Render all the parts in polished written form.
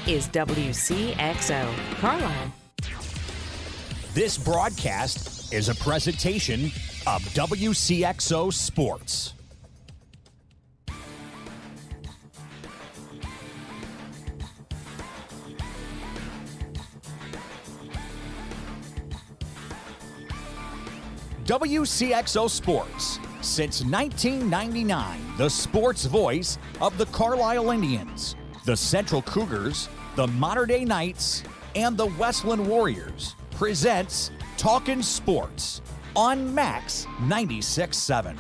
is Wcxo, Carlisle. This broadcast is a presentation of Wcxo Sports. Wcxo Sports. Since 1999, the sports voice of the Carlisle Indians, the Central Cougars, the Mater Dei Knights, and the Westland Warriors presents Talkin' Sports on Max 96.7.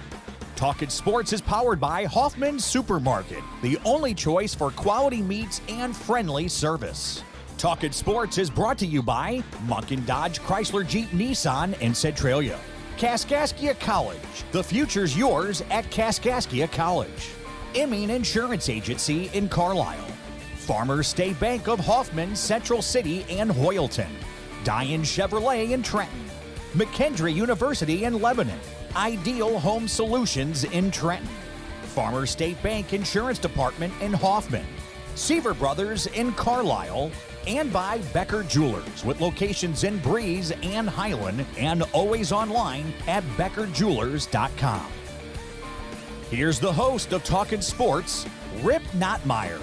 Talkin' Sports is powered by Hoffman Supermarket, the only choice for quality meats and friendly service. Talkin' Sports is brought to you by Munkin Dodge Chrysler Jeep Nissan in Centralia. Kaskaskia College. The future's yours at Kaskaskia College. Emin Insurance Agency in Carlisle. Farmers State Bank of Hoffman, Central City and Hoyleton. Diane Chevrolet in Trenton. McKendree University in Lebanon. Ideal Home Solutions in Trenton. Farmers State Bank Insurance Department in Hoffman. Seaver Brothers in Carlisle. And by Becker Jewelers, with locations in Breeze and Highland, and always online at beckerjewelers.com. Here's the host of Talkin' Sports, Rip Nottmeyer.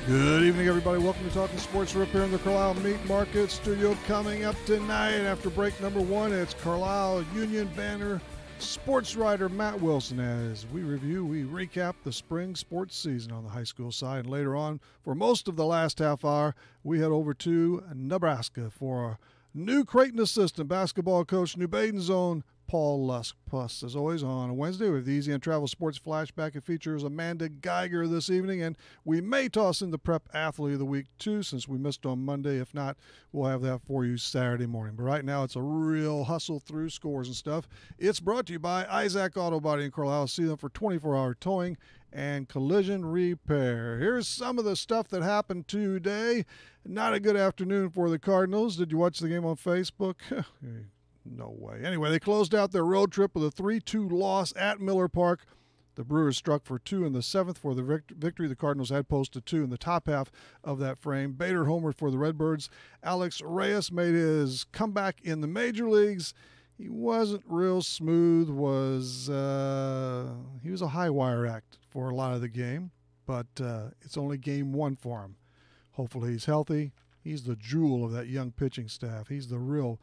Good evening, everybody. Welcome to Talkin' Sports. Rip here in the Carlisle Meat Market Studio. Coming up tonight after break number one, it's Carlisle Union Banner sports writer Matt Wilson as we recap the spring sports season on the high school side. And later on, for most of the last half hour, we head over to Nebraska for our new Creighton assistant basketball coach, New Baden's own Paul Lusk. Plus, as always, on a Wednesday with the Easy and Travel Sports Flashback, it features Amanda Geiger this evening, and we may toss in the Prep Athlete of the Week, too, since we missed on Monday. If not, we'll have that for you Saturday morning. But right now, it's a real hustle through scores and stuff. It's brought to you by Isaac Auto Body in Carlisle. See them for 24-hour towing and collision repair. Here's some of the stuff that happened today. Not a good afternoon for the Cardinals. Did you watch the game on Facebook? No way. Anyway, they closed out their road trip with a 3-2 loss at Miller Park. The Brewers struck for two in the seventh for the victory. The Cardinals had posted two in the top half of that frame. Bader homered for the Redbirds. Alex Reyes made his comeback in the major leagues. He wasn't real smooth. He was a high wire act for a lot of the game, but it's only game one for him. Hopefully he's healthy. He's the jewel of that young pitching staff. He's the real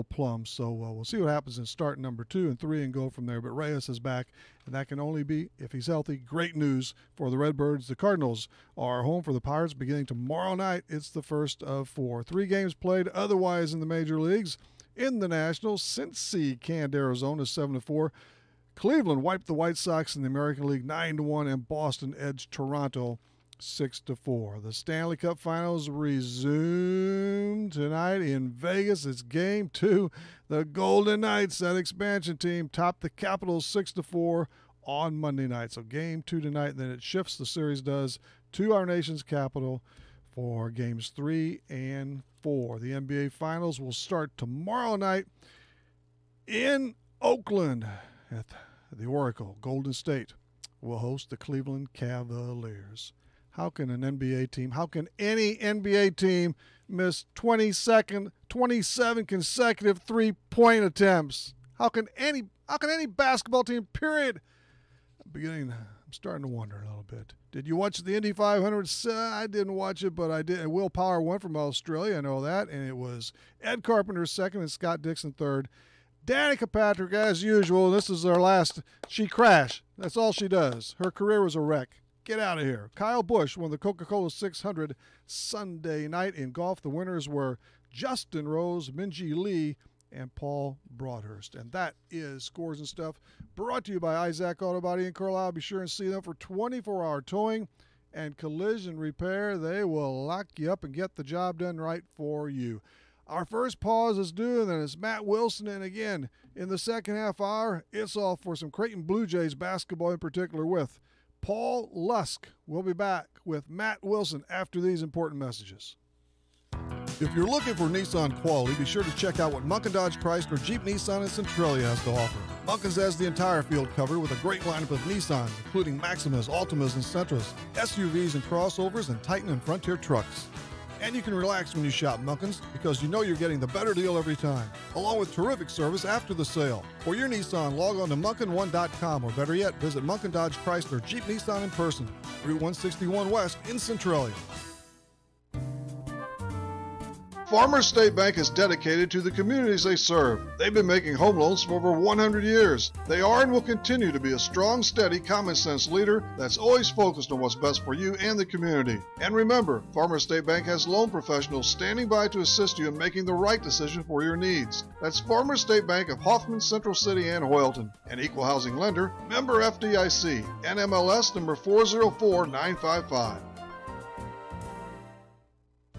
plum. So we'll see what happens in start number 2 and 3 and go from there. But Reyes is back, and that can only be, if he's healthy, great news for the Redbirds. The Cardinals are home for the Pirates beginning tomorrow night. It's the first of 4. 3 games played otherwise in the major leagues. In the Nationals, Cincy canned Arizona 7-4. Cleveland wiped the White Sox in the American League 9-1, and Boston edged Toronto 6-4. The Stanley Cup Finals resume tonight in Vegas. It's Game 2. The Golden Knights, that expansion team, topped the Capitals 6-4 on Monday night. So Game 2 tonight, and then it shifts, the series does, to our nation's capital for Games 3 and 4. The NBA Finals will start tomorrow night in Oakland at the Oracle. Golden State will host the Cleveland Cavaliers. How can any NBA team miss 27 consecutive three-point attempts? How can any basketball team, period? I'm starting to wonder a little bit. Did you watch the Indy 500? I didn't watch it, but I did. Will Power won from Australia, I know that, and it was Ed Carpenter second and Scott Dixon third. Danica Patrick, as usual, this is her last. She crashed. That's all she does. Her career was a wreck. Get out of here. Kyle Busch won the Coca-Cola 600 Sunday night. In golf, the winners were Justin Rose, Minjee Lee, and Paul Broadhurst. And that is Scores and Stuff, brought to you by Isaac Auto Body in Carlisle. Be sure and see them for 24-hour towing and collision repair. They will lock you up and get the job done right for you. Our first pause is due, and then it's Matt Wilson. And again, in the second half hour, it's all for some Creighton Blue Jays basketball in particular with Paul Lusk. We'll be back with Matt Wilson after these important messages. If you're looking for Nissan quality, be sure to check out what Munkin Dodge Chrysler Jeep Nissan in Centralia has to offer. Munkins has the entire field covered with a great lineup of Nissans, including Maximas, Altimas, and Sentras, SUVs and crossovers, and Titan and Frontier trucks. And you can relax when you shop Munkins because you know you're getting the better deal every time, along with terrific service after the sale. For your Nissan, log on to Munkin1.com, or better yet, visit Munkin Dodge Chrysler Jeep Nissan in person, Route 161 West in Centralia. Farmers State Bank is dedicated to the communities they serve. They've been making home loans for over 100 years. They are and will continue to be a strong, steady, common-sense leader that's always focused on what's best for you and the community. And remember, Farmers State Bank has loan professionals standing by to assist you in making the right decision for your needs. That's Farmers State Bank of Hoffman, Central City, and Hoyleton. An equal housing lender, member FDIC, NMLS number 404955.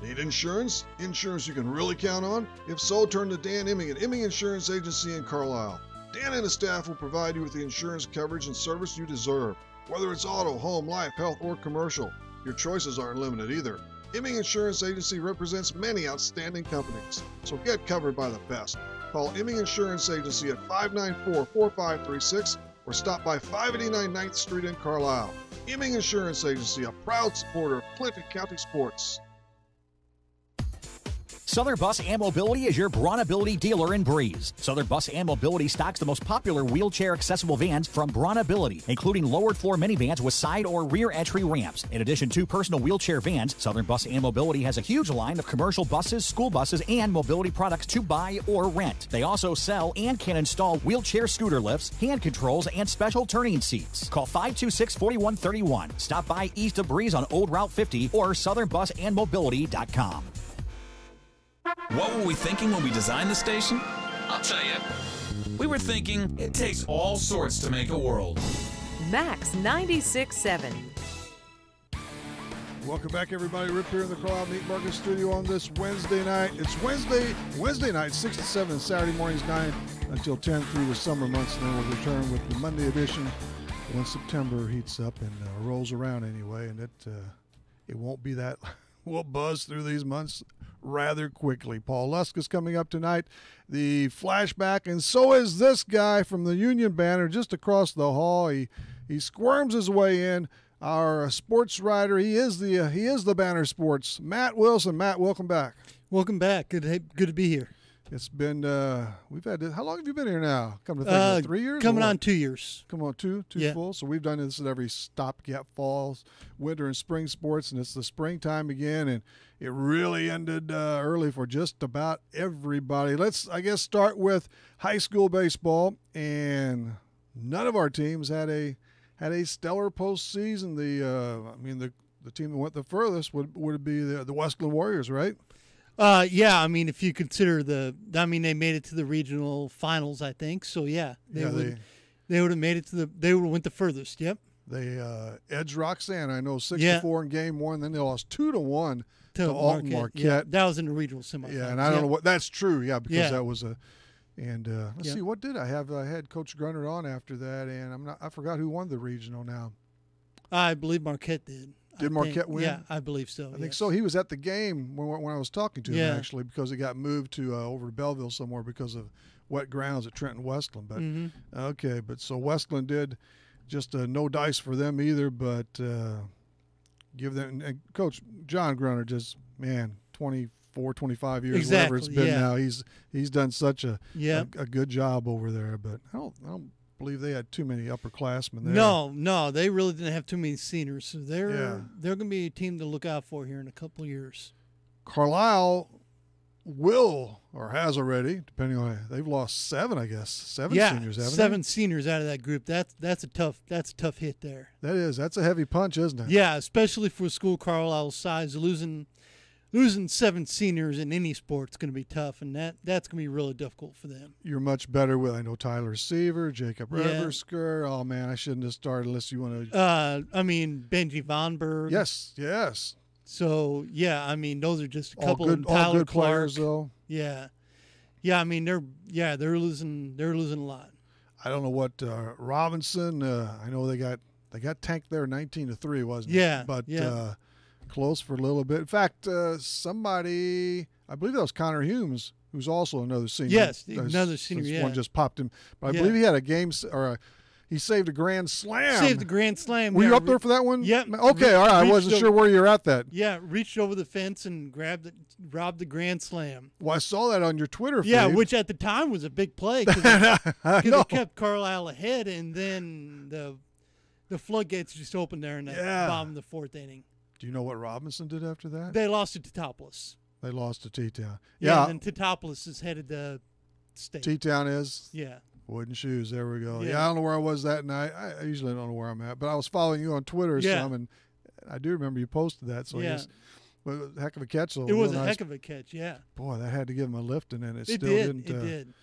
Need insurance? Insurance you can really count on? If so, turn to Dan Imming at Imming Insurance Agency in Carlisle. Dan and his staff will provide you with the insurance coverage and service you deserve. Whether it's auto, home, life, health, or commercial, your choices aren't limited either. Imming Insurance Agency represents many outstanding companies, so get covered by the best. Call Imming Insurance Agency at 594-4536 or stop by 589 9th Street in Carlisle. Imming Insurance Agency, a proud supporter of Clinton County sports. Southern Bus and Mobility is your Bronability dealer in Breeze. Southern Bus and Mobility stocks the most popular wheelchair-accessible vans from Bronability, including lowered-floor minivans with side or rear entry ramps. In addition to personal wheelchair vans, Southern Bus and Mobility has a huge line of commercial buses, school buses, and mobility products to buy or rent. They also sell and can install wheelchair scooter lifts, hand controls, and special turning seats. Call 526-4131. Stop by east of Breeze on Old Route 50 or southernbusandmobility.com. What were we thinking when we designed the station? I'll tell you. We were thinking it takes all sorts to make a world. Max 96.7. Welcome back, everybody. Rip here in the Carlisle Meat Market Studio on this Wednesday night. It's Wednesday night, 6 to 7, Saturday mornings 9 until 10 through the summer months. And then we'll return with the Monday edition when September heats up and rolls around anyway. And it won't be that. We'll buzz through these months rather quickly. Paul Lusk is coming up tonight, the flashback, and so is this guy from the Union Banner just across the hall. He squirms his way in. Our sports writer, he is the Banner Sports. Matt Wilson. Matt, welcome back. Welcome back. Good to be here. It's been we've had how long have you been here now? Come to think of it, 3 years? Coming on 2 years. Come on, two yeah. Full. So we've done this at every stopgap, fall, winter, and spring sports, and it's the springtime again, and it really ended early for just about everybody. Let's, I guess, start with high school baseball, and none of our teams had a stellar postseason. The team that went the furthest would be the Westland Warriors, right? Yeah, I mean, if you consider they made it to the regional finals, I think. So yeah, they would have made it they would have went the furthest. Yep. They edged Roxanne, I know, 6-4 in game one. Then they lost 2-1 to Alton Marquette. Yeah, that was in the regional semifinals. Yeah, and I don't know what that's true. Yeah, because that was a. And let's see, what did I have? I had Coach Grunner on after that, and I forgot who won the regional now. I believe Marquette did. Did Marquette win? Yeah, I believe so. I think so. He was at the game when I was talking to him, actually, because he got moved to over to Belleville somewhere because of wet grounds at Trenton Westland. But okay, but so Westland did just no dice for them either. But give them, and Coach John Grunner, just 24, 25 years, whatever it's been now. He's done such a good job over there. But I don't believe they had too many upperclassmen there. No, they really didn't have too many seniors. So they're going to be a team to look out for here in a couple of years. Carlisle will or has already, depending on they've lost 7, I guess. 7 seniors, haven't 7 they? Seniors out of that group. That's a tough hit there. That's a heavy punch, isn't it? Yeah, especially for a school Carlisle's size, losing 7 seniors in any sport is going to be tough, and that's going to be really difficult for them. You're much better with, I know, Tyler Seaver, Jacob Reversker. Oh, man, I shouldn't have started unless you want to. Benji Vonberg. Yes. So, those are just a couple. All good players, though. Yeah. Yeah, they're losing a lot. I don't know what Robinson, I know they got tanked there 19-3, wasn't it? Yeah. But close for a little bit. In fact, somebody, I believe that was Connor Humes, who's also another senior. Yes, another senior. Yeah, one just popped him. But I believe he had a game he saved a grand slam. Saved the grand slam. Were you up there for that one? Yep. Okay, all right. I wasn't sure where you're at that. Yeah, reached over the fence and robbed the grand slam. Well, I saw that on your Twitter feed. Yeah, which at the time was a big play because it kept Carlisle ahead, and then the floodgates just opened there in the bottom of the fourth inning. Do you know what Robinson did after that? They lost to Teutopolis. They lost to T-Town. Yeah, and then Teutopolis is headed to state. T-Town is? Yeah. Wooden shoes. There we go. Yeah. I don't know where I was that night. I usually don't know where I'm at, but I was following you on Twitter some, and I do remember you posted that. So I guess, well, it was a heck of a catch. It was a heck of a catch. Yeah. Boy, that had to give him a lift, and then it still didn't. didn't. It did.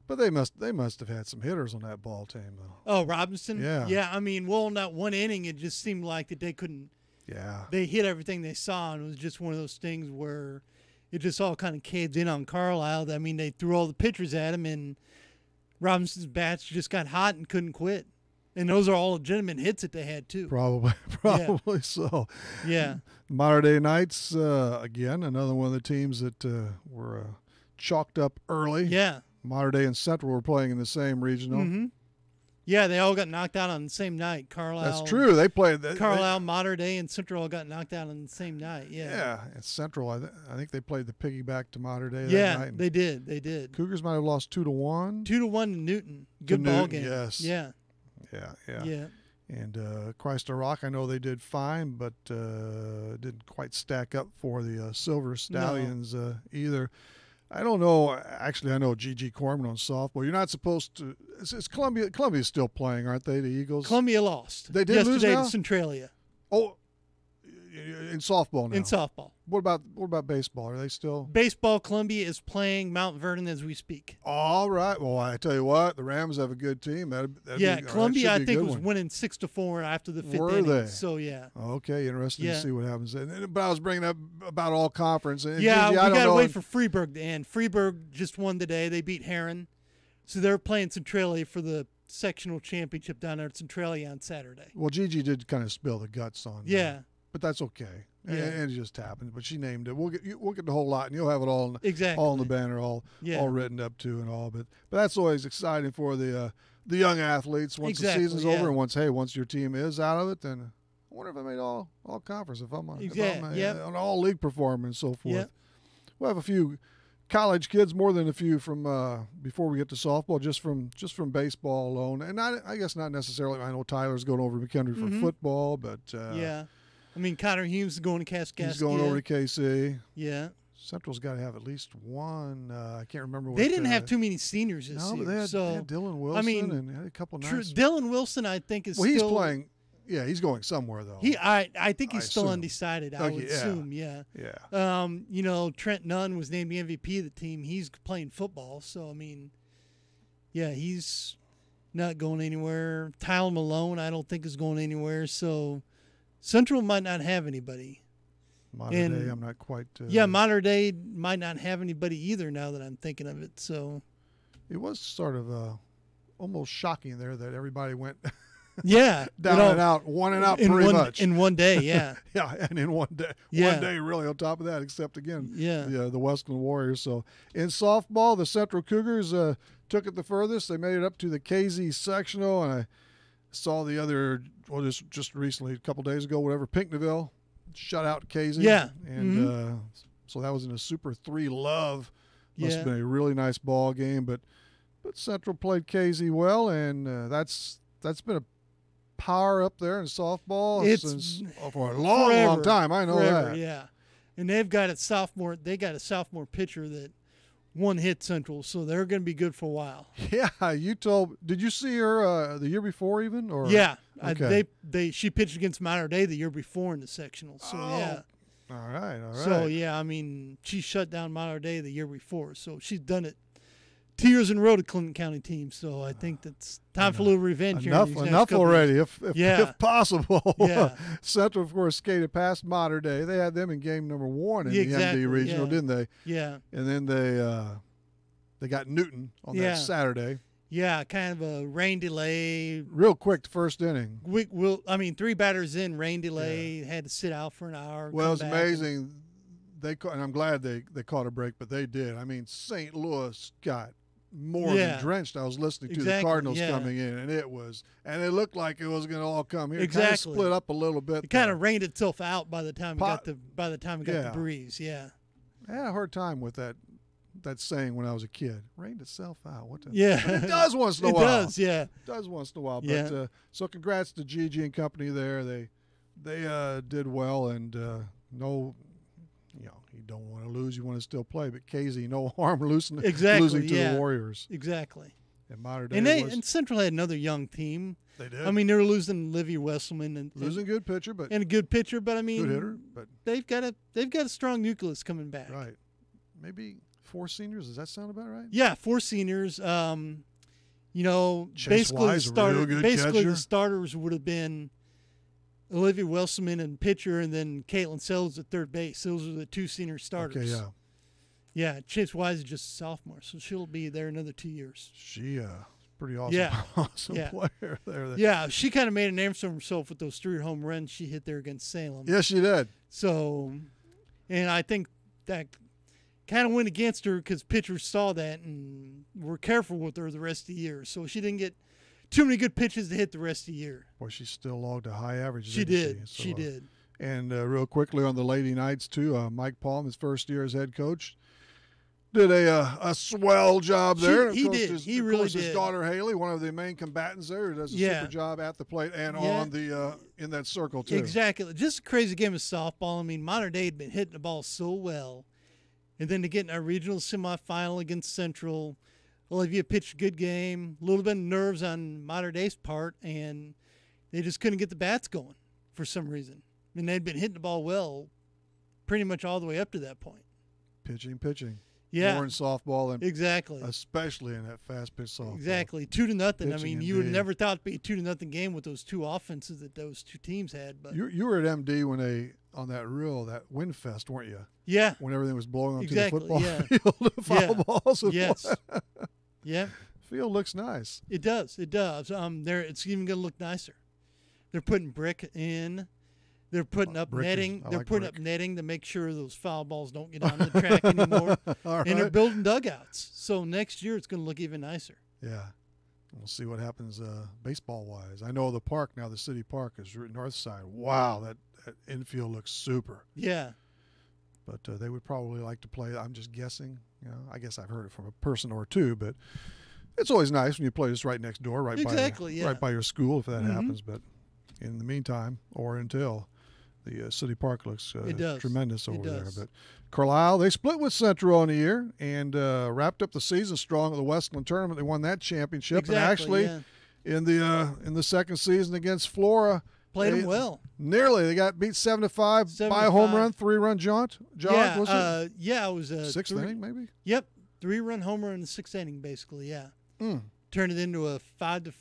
But they must have had some hitters on that ball team, though. Oh, Robinson. Yeah. Yeah. I mean, well, in that one inning, it just seemed like that they couldn't. Yeah. They hit everything they saw, and it was just one of those things where it just all kind of caved in on Carlisle. I mean, they threw all the pitchers at him, and Robinson's bats just got hot and couldn't quit. And those are all legitimate hits that they had, too. Probably so. Yeah. Modern Day Knights, again, another one of the teams that were chalked up early. Yeah. Modern Day and Central were playing in the same regional. Mm-hmm. Yeah, they all got knocked out on the same night. Carlisle. That's true. They played. Carlisle, Modern Day, and Central all got knocked out on the same night. Yeah. Yeah, and Central, I think they played the piggyback to Modern Day that night. They did. They did. Cougars might have lost 2-1. 2-1 to Newton. Good ball game. Yes. Yeah. Yeah. And Chrysler Rock, I know they did fine, but didn't quite stack up for the Silver Stallions either. I don't know. Actually, I know G.G. Corman on softball. You're not supposed to. It's Columbia. Columbia's still playing, aren't they? The Eagles. Columbia lost. They did lose now? Yesterday to Centralia. Oh, in softball now. In softball. What about baseball? Are they still? Baseball. Columbia is playing Mount Vernon as we speak. All right. Well, I tell you what, the Rams have a good team. Columbia I think was winning 6-4 after the fifth inning. Were they? So yeah. Okay, interesting to see what happens. But I was bringing up about all conference. And we got to wait for Freeburg to end. Freeburg just won today. They beat Heron, so they're playing Centralia for the sectional championship down there at Centralia on Saturday. Well, Gigi did kind of spill the guts on. But that's okay. Yeah. And it just happened. But she named it. We'll get the whole lot, and you'll have it all all in the banner, all written up too, and all. But that's always exciting for the young athletes once the season's over, and once your team is out of it, then I wonder if I made all conference, if I'm on all league performer and so forth. We'll have a few college kids, more than a few from before we get to softball, just from baseball alone, and I guess not necessarily. I know Tyler's going over to McHenry for football, but I mean, Connor Humes is going to Kaskaskia. He's going over to KC. Yeah. Central's got to have at least one. I can't remember. They didn't have too many seniors this year. No, but they had Dylan Wilson and had a couple nice. Dylan Wilson, I think, is he's playing. Yeah, he's going somewhere though. I think he's still undecided. I would assume. Yeah. Trent Nunn was named the MVP of the team. He's playing football, so I mean, he's not going anywhere. Tyler Malone, I don't think is going anywhere. So Central might not have anybody. Modern Day, I'm not quite. Modern Day might not have anybody either. Now that I'm thinking of it, so it was sort of almost shocking there that everybody went. Yeah, down and out, one and out, pretty much in one day. Yeah, and in one day, one day really. On top of that, except again, the Westland Warriors. So in softball, the Central Cougars took it the furthest. They made it up to the KZ sectional, and I saw the other. Well, just recently, a couple days ago, Pinckneyville shut out KZ. Yeah, and so that was in a Super 3 Love. Must have been a really nice ball game, but Central played KZ well, and that's been a power up there in softball for a long time. I know that. Yeah, and they've got a sophomore. They got a sophomore pitcher that one hit Central, so they're going to be good for a while. Yeah, did you see her the year before even? Or yeah, okay. She pitched against Modern Day the year before in the sectional. So yeah. All right. So yeah, I mean, she shut down Modern Day the year before, so she's done it 2 years in a row to Clinton County team. So I think that's time for a little revenge. Enough already, if possible. Yeah. Central, of course, skated past Modern Day. They had them in game number 1 in the MD regional, didn't they? Yeah. And then they got Newton on that Saturday. Yeah, kind of a rain delay. Real quick, the first inning. 3 batters in, rain delay, had to sit out for an hour. Well, it's amazing. and I'm glad they caught a break, but they did. I mean, St. Louis got more than drenched. I was listening to the Cardinals coming in, and it looked like it was going to all come here. Exactly. It kind of split up a little bit. It kind of rained itself out by the time it got the breeze. Yeah. I had a hard time with that saying when I was a kid. Rained itself out. What the? Yeah. But it does once in a while. It does, yeah. It does once in a while. Yeah. But so congrats to Gigi and company there. They did well, and no. You don't want to lose. You want to still play. But KZ, no harm losing to the Warriors. Exactly. And Modern Day and Central had another young team. They did. I mean, they were losing Olivia Wesselman and losing a good pitcher, but a good pitcher. But I mean, good hitter. But they've got a strong nucleus coming back. Right. Maybe 4 seniors. Does that sound about right? Yeah, 4 seniors. Chase Basically Wise, the starters would have been Olivia Wilson and pitcher, and then Caitlin Sells at third base. Those are the 2 senior starters. Okay, yeah. Chase Wise is just a sophomore, so she'll be there another 2 years. She pretty awesome, awesome player there. Yeah, she kind of made a name for herself with those 3 home runs she hit there against Salem. Yes, she did. So, and I think that kind of went against her because pitchers saw that and were careful with her the rest of the year. So she didn't get too many good pitches to hit the rest of the year. Boy, she still logged a high average. She did. She did. And real quickly on the Lady Knights, too, Mike Palm, his first year as head coach, did a swell job there. He did. He really did. His daughter, Haley, one of the main combatants there, who does a super job at the plate and on the in that circle, too. Exactly. Just a crazy game of softball. I mean, Modern Day had been hitting the ball so well. And then to get in our regional semifinal against Central, Olivia pitched a good game, a little bit of nerves on Modern Day's part, and they just couldn't get the bats going for some reason. I mean, they'd been hitting the ball well pretty much all the way up to that point. Pitching. Yeah. More in softball, and exactly, especially in that fast pitch softball. Exactly, 2-0. Pitching, I mean, you would have never thought it'd be a 2-0 game with those 2 offenses that those 2 teams had. But you were at MD when they on that wind fest, weren't you? Yeah. When everything was blowing onto exactly, the football yeah. field, the foul balls. And yes. Yeah. Field looks nice. It does. It does. It's even going to look nicer. They're putting brick in. They're putting up netting. They're putting up netting to make sure those foul balls don't get on the track anymore. Right. And they're building dugouts. So next year it's going to look even nicer. Yeah. We'll see what happens baseball-wise. I know the park now, the city park is north side. Wow, that infield looks super. Yeah. But they would probably like to play, I'm just guessing. I guess I've heard it from a person or two, but it's always nice when you play just right next door, right by your school if that happens. But in the meantime, or until, the city park looks tremendous over there. But Carlisle, they split with Central in the year and wrapped up the season strong at the Westland tournament. They won that championship. Exactly, and actually, in the second season against Flora, played them well. Nearly, they got beat 7-5 by a home run, 3-run jaunt. Was it? Yeah, it was a 6th inning, maybe. Yep, 3-run homer in the 6th inning, basically. Yeah, turned it into a 5-.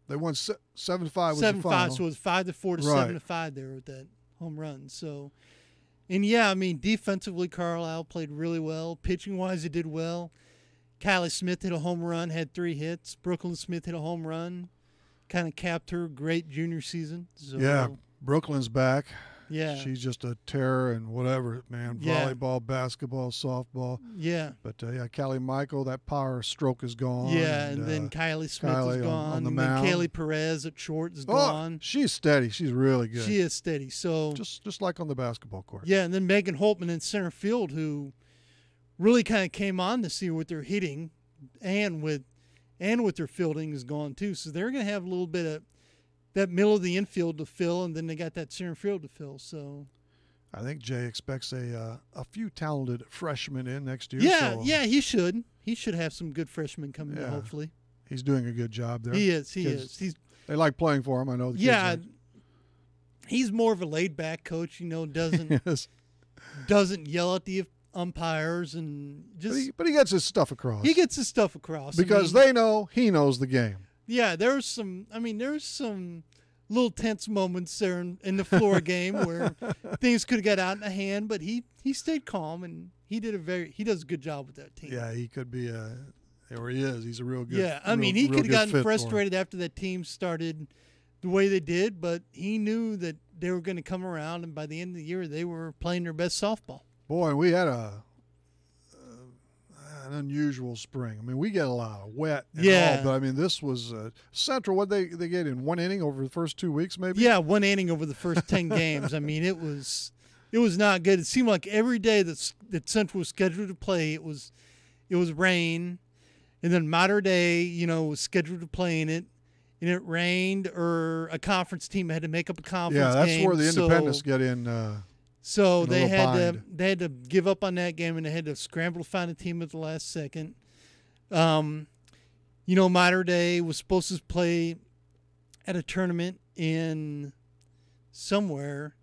They won 7-5. 7-5, so it was 5-4 to 7-5 there with that home run. So, and I mean, defensively, Carlisle played really well. Pitching wise, they did well. Kylie Smith hit a home run, had 3 hits. Brooklyn Smith hit a home run, kind of capped her great junior season. So, yeah, Brooklyn's back. Yeah, she's just a terror and whatever, man. Volleyball, basketball, softball. Yeah. But Callie Michael, that power stroke is gone. Yeah, and then Kylie Smith is gone. On the and mound. then Kaylee Perez at short is gone. She's steady. She's really good. She is steady. So just like on the basketball court. Yeah, and then Megan Holtman in center field, who really kind of came on this year with their hitting and with their fielding is gone too. So they're going to have a little bit of that middle of the infield to fill, and then they got that center field to fill. So I think Jay expects a few talented freshmen in next year. Yeah, he should. He should have some good freshmen coming in, hopefully. He's doing a good job there. He is. They like playing for him. I know the kids. He's more of a laid-back coach. Doesn't yell at the umpires and just. But he gets his stuff across. Because they know he knows the game. Yeah, there's some little tense moments there in the Flora game where things could have got out of hand, but he stayed calm and he does a good job with that team. Yeah, he could be or he is. He's a real good. Yeah, I mean, he could have gotten frustrated after that team started the way they did, but he knew that they were going to come around, and by the end of the year, they were playing their best softball. Boy, and we had an unusual spring. I mean, we get a lot of wet and all, but I mean, this was Central. What they get in one inning over the first 2 weeks, maybe? Yeah, one inning over the first 10 games. I mean, it was not good. It seemed like every day that Central was scheduled to play, it was rain, and then Mater Dei, was scheduled to play in it, and it rained, or a conference team had to make up a conference game. Yeah, that's where the independents get in. So they had to give up on that game, and they had to scramble to find a team at the last second. Mater Dei was supposed to play at a tournament in somewhere,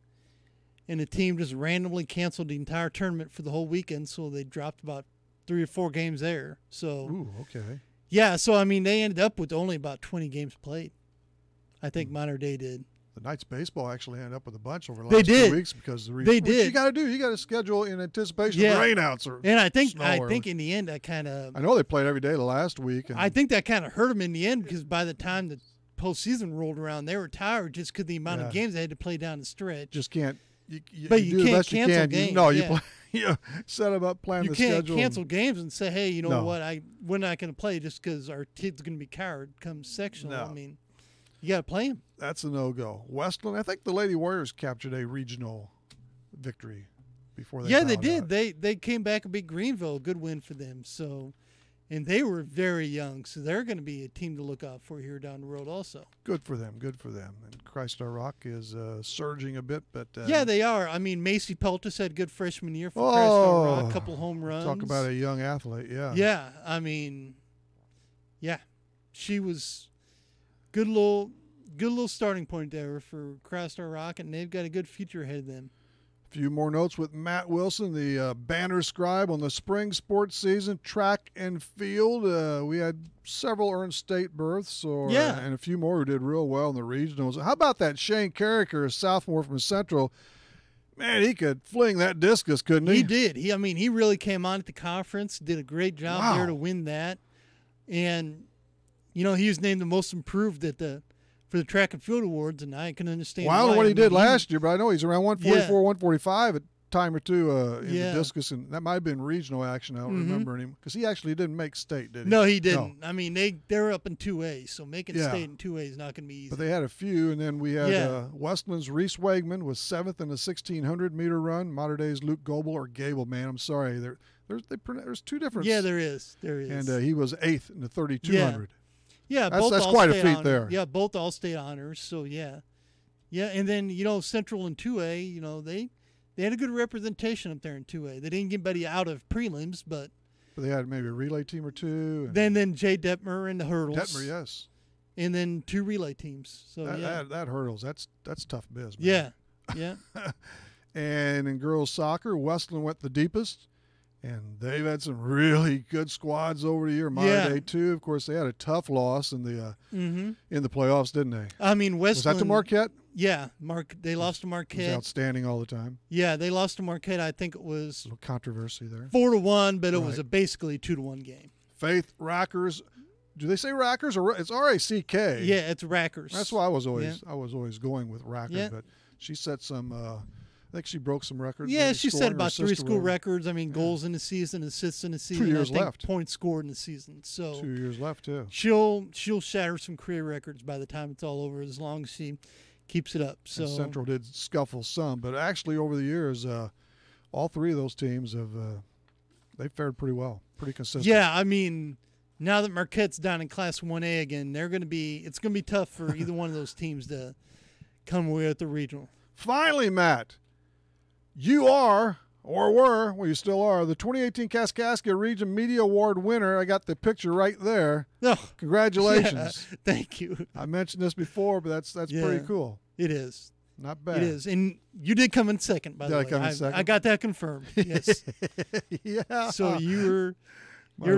and the team just randomly canceled the entire tournament for the whole weekend, so they dropped about 3 or 4 games there. So, ooh, okay. Yeah, so I mean, they ended up with only about 20 games played. I think Mater Dei did. The Knights baseball actually ended up with a bunch over the last 2 weeks because of the they did. You got to do. You got to schedule in anticipation of rainouts or and I think in the end I know they played every day the last week. And I think that kind of hurt them in the end because by the time the postseason rolled around, they were tired just because the amount of games they had to play down the stretch. Just can't. But you can't cancel games. You play. You set them up, plan the schedule. You can't cancel games and say, hey, you know what? We're not going to play just because our kid's going to be coward come sectional. No. I mean, you got to play him. That's a no-go. Westland, I think the Lady Warriors captured a regional victory before they they did. Out. They came back and beat Greenville. Good win for them. So, and they were very young, so they're going to be a team to look out for here down the road also. Good for them. Good for them. And Christ Our Rock is surging a bit, but yeah, they are. I mean, Macy Peltis had a good freshman year for Christ Our Rock, a couple home runs. Talk about a young athlete. Yeah. Yeah, I mean, she was good little starting point there for Christ Our Rock, and they've got a good future ahead of them. A few more notes with Matt Wilson, the banner scribe on the spring sports season, track and field. We had several earned state berths, and a few more who did real well in the regionals. How about that Shane Carricker, a sophomore from Central? Man, he could fling that discus, couldn't he? He did. He really came on at the conference, did a great job there to win that. And, he was named the most improved for the track and field awards, and I can understand why. I don't know what he did last year, but I know he's around 144, 145 a time or two in the discus, and that might have been regional action. I don't remember him because he actually didn't make state, did he? No, he didn't. No. I mean, they're up in 2A, so making state in 2A is not going to be easy. But they had a few, and then we had Westland's Reese Wegman was 7th in the 1,600-meter run. Mater Dei's Luke Goebel or Gable, man, I'm sorry. There's two differences. Yeah, there is. And he was 8th in the 3,200. Yeah, that's quite a feat there. Yeah, both all-state honors. So yeah, and then Central in 2A, they had a good representation up there in 2A. They didn't get anybody out of prelims, but they had maybe a relay team or two. And then Jay Detmer in the hurdles. Detmer, yes. And then 2 relay teams. So that hurdles, that's tough biz. Man. Yeah. And in girls soccer, Westland went the deepest. And they've had some really good squads over the year. Mater Dei too. Of course, they had a tough loss in the playoffs, didn't they? I mean, Westland. Was that to Marquette? Yeah, they lost to Marquette. It was outstanding all the time. Yeah, they lost to Marquette. I think it was a little controversy there. 4-1, but it was basically 2-1 game. Faith Rackers. Do they say Rackers or it's R-A-C-K? Yeah, it's Rackers. That's why I was always going with Rackers. Yeah. But she set some. I think she broke some records. Yeah, she set about 3 school records. I mean, goals in the season, assists in the season. 2 years left. Points scored in the season. So 2 years left too. She'll shatter some career records by the time it's all over, as long as she keeps it up. So and Central did scuffle some, but actually over the years, all 3 of those teams have they fared pretty well, pretty consistent. Yeah, I mean, now that Marquette's down in Class 1A again, it's going to be tough for either one of those teams to come away with the regional. Finally, Matt. You are, or were, well, you still are, the 2018 Kaskaskia Region Media Award winner. I got the picture right there. Oh, congratulations. Yeah, thank you. I mentioned this before, but that's pretty cool. It is. Not bad. It is. And you did come in second, by the way. Did I come in second? I got that confirmed. Yes. Yeah. So you're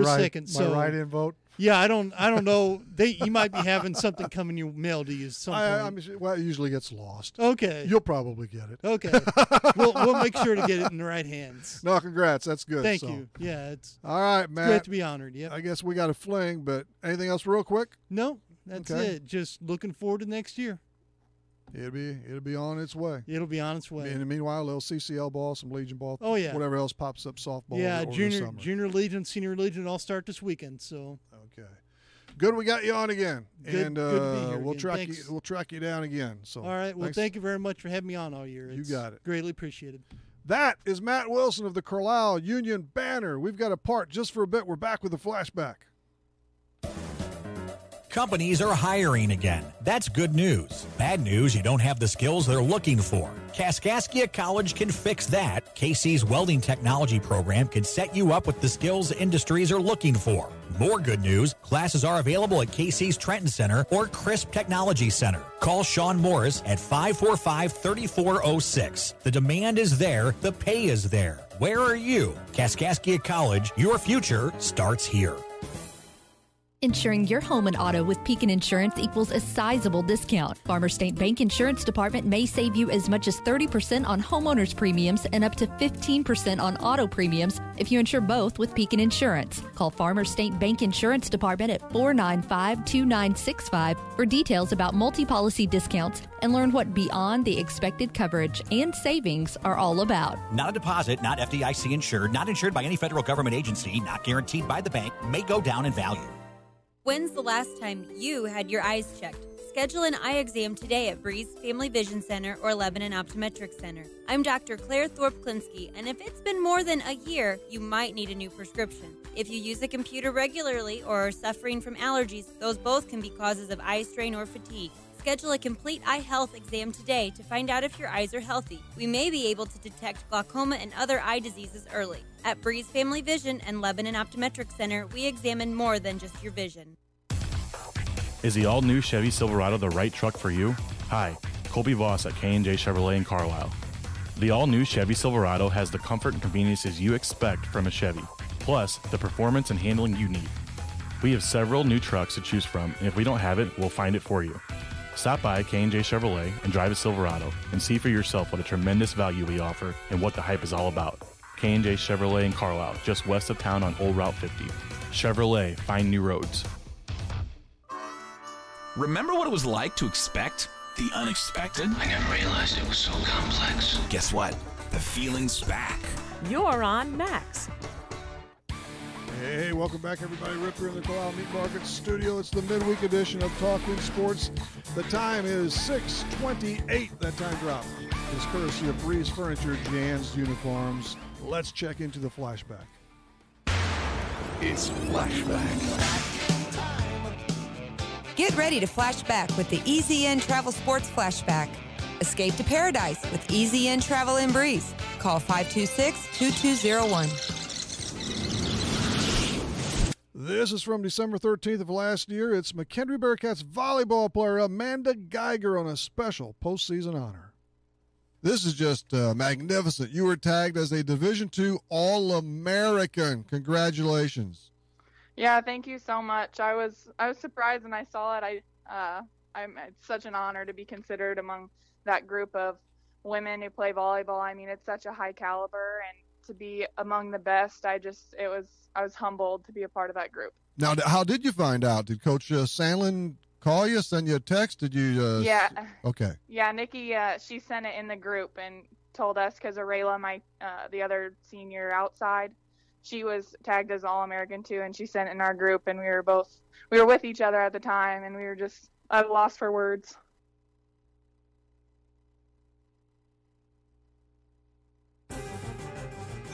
second. My write-in vote. Yeah, I don't know. You might be having something come in your mail to you. Well, it usually gets lost. Okay. You'll probably get it. Okay. we'll make sure to get it in the right hands. No, congrats. That's good. Thank you. Yeah, it's all right, Matt. It's great to be honored. Yeah. I guess we got a fling, but anything else real quick? No, that's it. Just looking forward to next year. It'll be on its way. It'll be on its way. And meanwhile, a little CCL ball, some Legion ball. Oh, yeah. Whatever else pops up, softball. Yeah, over the summer. Junior Legion, Senior Legion all start this weekend. So. Okay. Good, we got you on again. Good to be here we'll again. we'll track you down again. So all right. Well, thank you very much for having me on all year. You got it. Greatly appreciated. That is Matt Wilson of the Carlisle Union Banner. We've got a part just for a bit. We're back with the flashback. Companies are hiring again. That's good news. Bad news, you don't have the skills they're looking for. Kaskaskia College can fix that. KC's welding technology program can set you up with the skills industries are looking for. More good news, classes are available at KC's Trenton Center or Crisp Technology Center. Call Sean Morris at 545-3406. The demand is there, the pay is there. Where are you? Kaskaskia College, your future starts here. Insuring your home and auto with Pekin Insurance equals a sizable discount. Farmers State Bank Insurance Department may save you as much as 30% on homeowners premiums and up to 15% on auto premiums if you insure both with Pekin Insurance. Call Farmers State Bank Insurance Department at 495-2965 for details about multi-policy discounts and learn what beyond the expected coverage and savings are all about. Not a deposit, not FDIC insured, not insured by any federal government agency, not guaranteed by the bank, may go down in value. When's the last time you had your eyes checked? Schedule an eye exam today at Breeze Family Vision Center or Lebanon Optometric Center. I'm Dr. Claire Thorpe-Klinsky, and if it's been more than a year, you might need a new prescription. If you use a computer regularly or are suffering from allergies, those both can be causes of eye strain or fatigue. Schedule a complete eye health exam today to find out if your eyes are healthy. We may be able to detect glaucoma and other eye diseases early. At Breeze Family Vision and Lebanon Optometric Center, we examine more than just your vision. Is the all-new Chevy Silverado the right truck for you? Hi, Colby Voss at K&J Chevrolet in Carlisle. The all-new Chevy Silverado has the comfort and conveniences you expect from a Chevy, plus the performance and handling you need. We have several new trucks to choose from, and if we don't have it, we'll find it for you. Stop by K&J Chevrolet and drive a Silverado and see for yourself what a tremendous value we offer and what the hype is all about. K&J Chevrolet in Carlisle, just west of town on Old Route 50. Chevrolet, find new roads. Remember what it was like to expect the unexpected? I never realized it was so complex. Guess what? The feeling's back. You're on Max. Hey, welcome back, everybody. Rip here in the Carlisle Meat Market Studio. It's the midweek edition of Talkin Sports. The time is 6:28. That time drop is courtesy of Breeze Furniture, Jan's Uniforms. Let's check into the flashback. It's Flashback. Get ready to flash back with the Easy In Travel Sports Flashback. Escape to paradise with Easy In Travel in Breeze. Call 526-2201. This is from December 13th of last year. It's McHenry Bearcats volleyball player Amanda Geiger on a special postseason honor. This is just magnificent. You were tagged as a Division II All-American. Congratulations. Yeah, thank you so much. I was surprised when I saw it. It's such an honor to be considered among that group of women who play volleyball. I mean, it's such a high caliber, and to be among the best, I was humbled to be a part of that group. Now, how did you find out? Did Coach Sandlin call you, send you a text? Did you? Yeah. Okay. Yeah, Nikki, she sent it in the group and told us because Arela, the other senior outside, she was tagged as All-American too, and she sent it in our group, and we were with each other at the time, and we were just at a loss for words.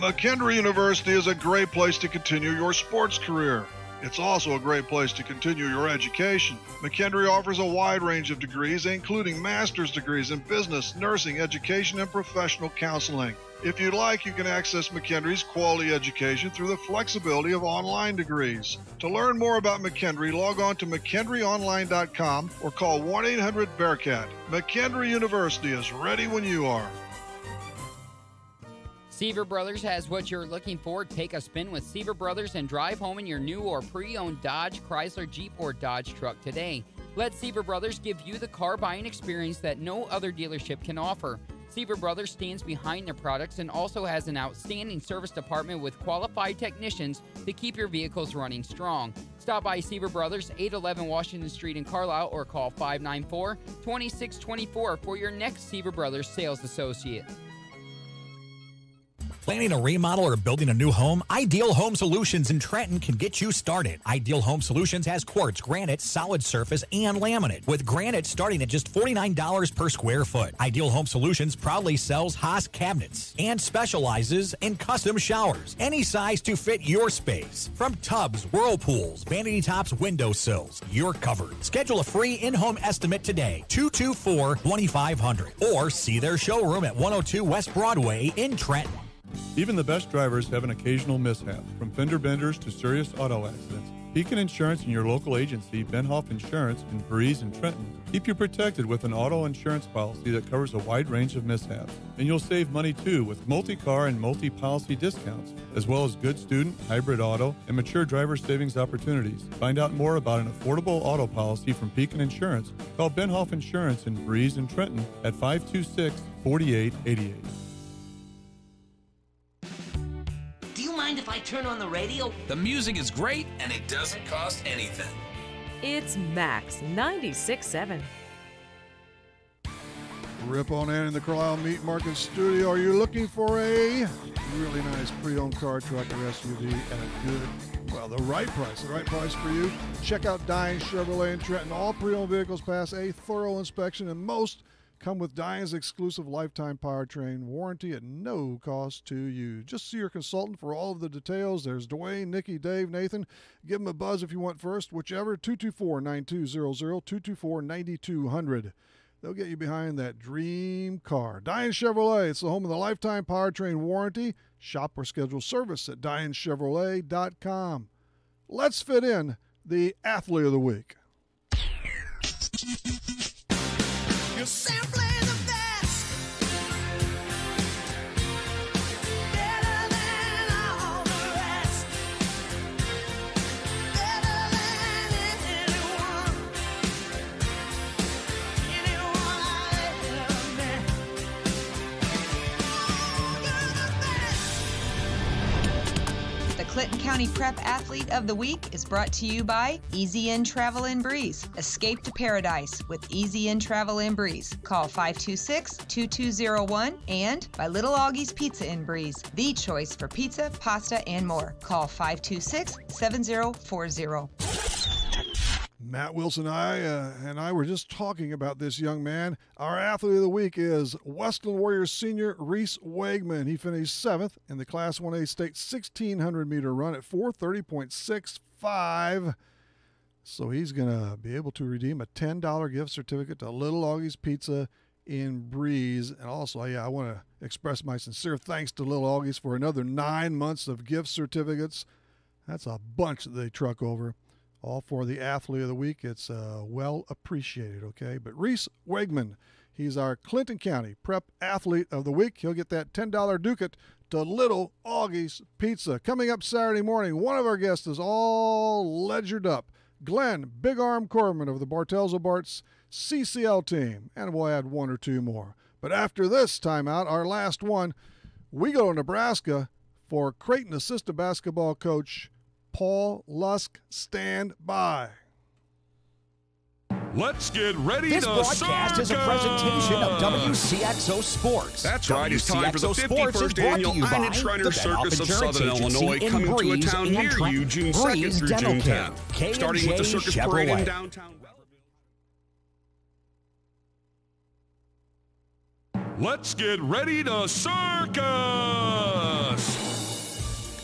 McHenry University is a great place to continue your sports career. It's also a great place to continue your education. McHenry offers a wide range of degrees, including master's degrees in business, nursing, education, and professional counseling. If you'd like, you can access McHenry's quality education through the flexibility of online degrees. To learn more about McHenry, log on to McHenryOnline.com or call 1-800-BEARCAT. McHenry University is ready when you are. Seaver Brothers has what you're looking for. Take a spin with Seaver Brothers and drive home in your new or pre-owned Dodge, Chrysler, Jeep, or Dodge truck today. Let Seaver Brothers give you the car buying experience that no other dealership can offer. Seaver Brothers stands behind their products and also has an outstanding service department with qualified technicians to keep your vehicles running strong. Stop by Seaver Brothers, 811 Washington Street in Carlisle, or call 594-2624 for your next Seaver Brothers sales associate. Planning a remodel or building a new home? Ideal Home Solutions in Trenton can get you started. Ideal Home Solutions has quartz, granite, solid surface, and laminate, with granite starting at just $49 per square foot. Ideal Home Solutions proudly sells Haas cabinets and specializes in custom showers, any size to fit your space. From tubs, whirlpools, vanity tops, windowsills, you're covered. Schedule a free in-home estimate today, 224-2500, or see their showroom at 102 West Broadway in Trenton. Even the best drivers have an occasional mishap, from fender benders to serious auto accidents. Beacon Insurance and your local agency, Benhoff Insurance in Breeze and Trenton, keep you protected with an auto insurance policy that covers a wide range of mishaps. And you'll save money too with multi-car and multi-policy discounts, as well as good student, hybrid auto, and mature driver savings opportunities. Find out more about an affordable auto policy from Beacon Insurance. Call Benhoff Insurance in Breeze and Trenton at 526-4888. If I turn on the radio? The music is great and it doesn't cost anything. It's Max 96.7. Rip on in the Carlisle Meat Market Studio. Are you looking for a really nice pre-owned car, truck, or SUV at a good, the right price for you? Check out Dines Chevrolet in Trenton. All pre-owned vehicles pass a thorough inspection, and most come with Dines' exclusive lifetime powertrain warranty at no cost to you. Just see your consultant for all of the details. There's Dwayne, Nikki, Dave, Nathan. Give them a buzz if you want first, whichever, 224-9200, 224-9200. They'll get you behind that dream car. Dines Chevrolet, it's the home of the lifetime powertrain warranty. Shop or schedule service at DinesChevrolet.com. Let's fit in the Athlete of the Week. You're simply the best, better than all the rest, better than anyone I've ever met. The Clinton County Prep Athlete of the Week is brought to you by Easy In Travel in Breeze. Escape to paradise with Easy In Travel in Breeze. Call 526-2201 and by Little Augie's Pizza in Breeze. The choice for pizza, pasta, and more. Call 526-7040. Matt Wilson and I were just talking about this young man. Our Athlete of the Week is Westland Warriors senior Reese Wegman. He finished 7th in the Class 1A State 1,600-meter run at 4:30.65. So he's going to be able to redeem a $10 gift certificate to Little Augie's Pizza in Breeze. And also, I want to express my sincere thanks to Little Augie's for another 9 months of gift certificates. That's a bunch that they truck over. All for the Athlete of the Week. It's well appreciated, okay? But Reese Wegman, he's our Clinton County Prep Athlete of the Week. He'll get that $10 ducat to Little Augie's Pizza. Coming up Saturday morning, one of our guests is all ledgered up. Glenn Big Arm Corbin of the Bartel's-Bart's CCL team. And we'll add one or two more. But after this timeout, our last one, we go to Nebraska for Creighton assistant basketball coach Paul Lusk. Stand by. Let's get ready this to broadcast circus! Is a presentation of Wcxo Sports. That's right. It's time for the Sports 51st annual Einid Shriner Circus of Southern Illinois, coming to a town near you June 2nd through June 10th. Starting with the circus parade in downtown. Let's get ready to circus!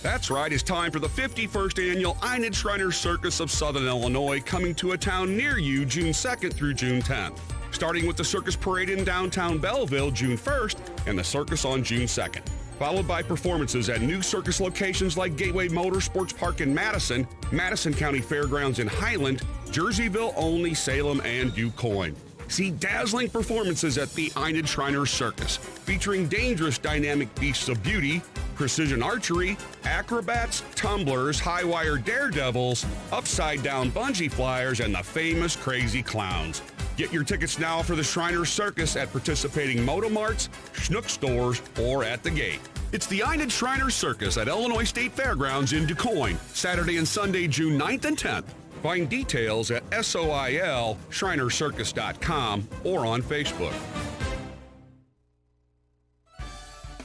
That's right, it's time for the 51st annual Einid Shriner Circus of Southern Illinois, coming to a town near you June 2nd through June 10th. Starting with the circus parade in downtown Belleville June 1st and the circus on June 2nd. Followed by performances at new circus locations like Gateway Motorsports Park in Madison, Madison County Fairgrounds in Highland, Jerseyville, Olney, Salem, and DuQuoin. See dazzling performances at the Einid Shriner Circus, featuring dangerous dynamic beasts of beauty, precision archery, acrobats, tumblers, high-wire daredevils, upside-down bungee flyers, and the famous crazy clowns. Get your tickets now for the Shriners Circus at participating Motomarts, Schnook stores, or at the gate. It's the Einid Shriners Circus at Illinois State Fairgrounds in DuQuoin, Saturday and Sunday, June 9th and 10th. Find details at soilshrinercircus.com or on Facebook.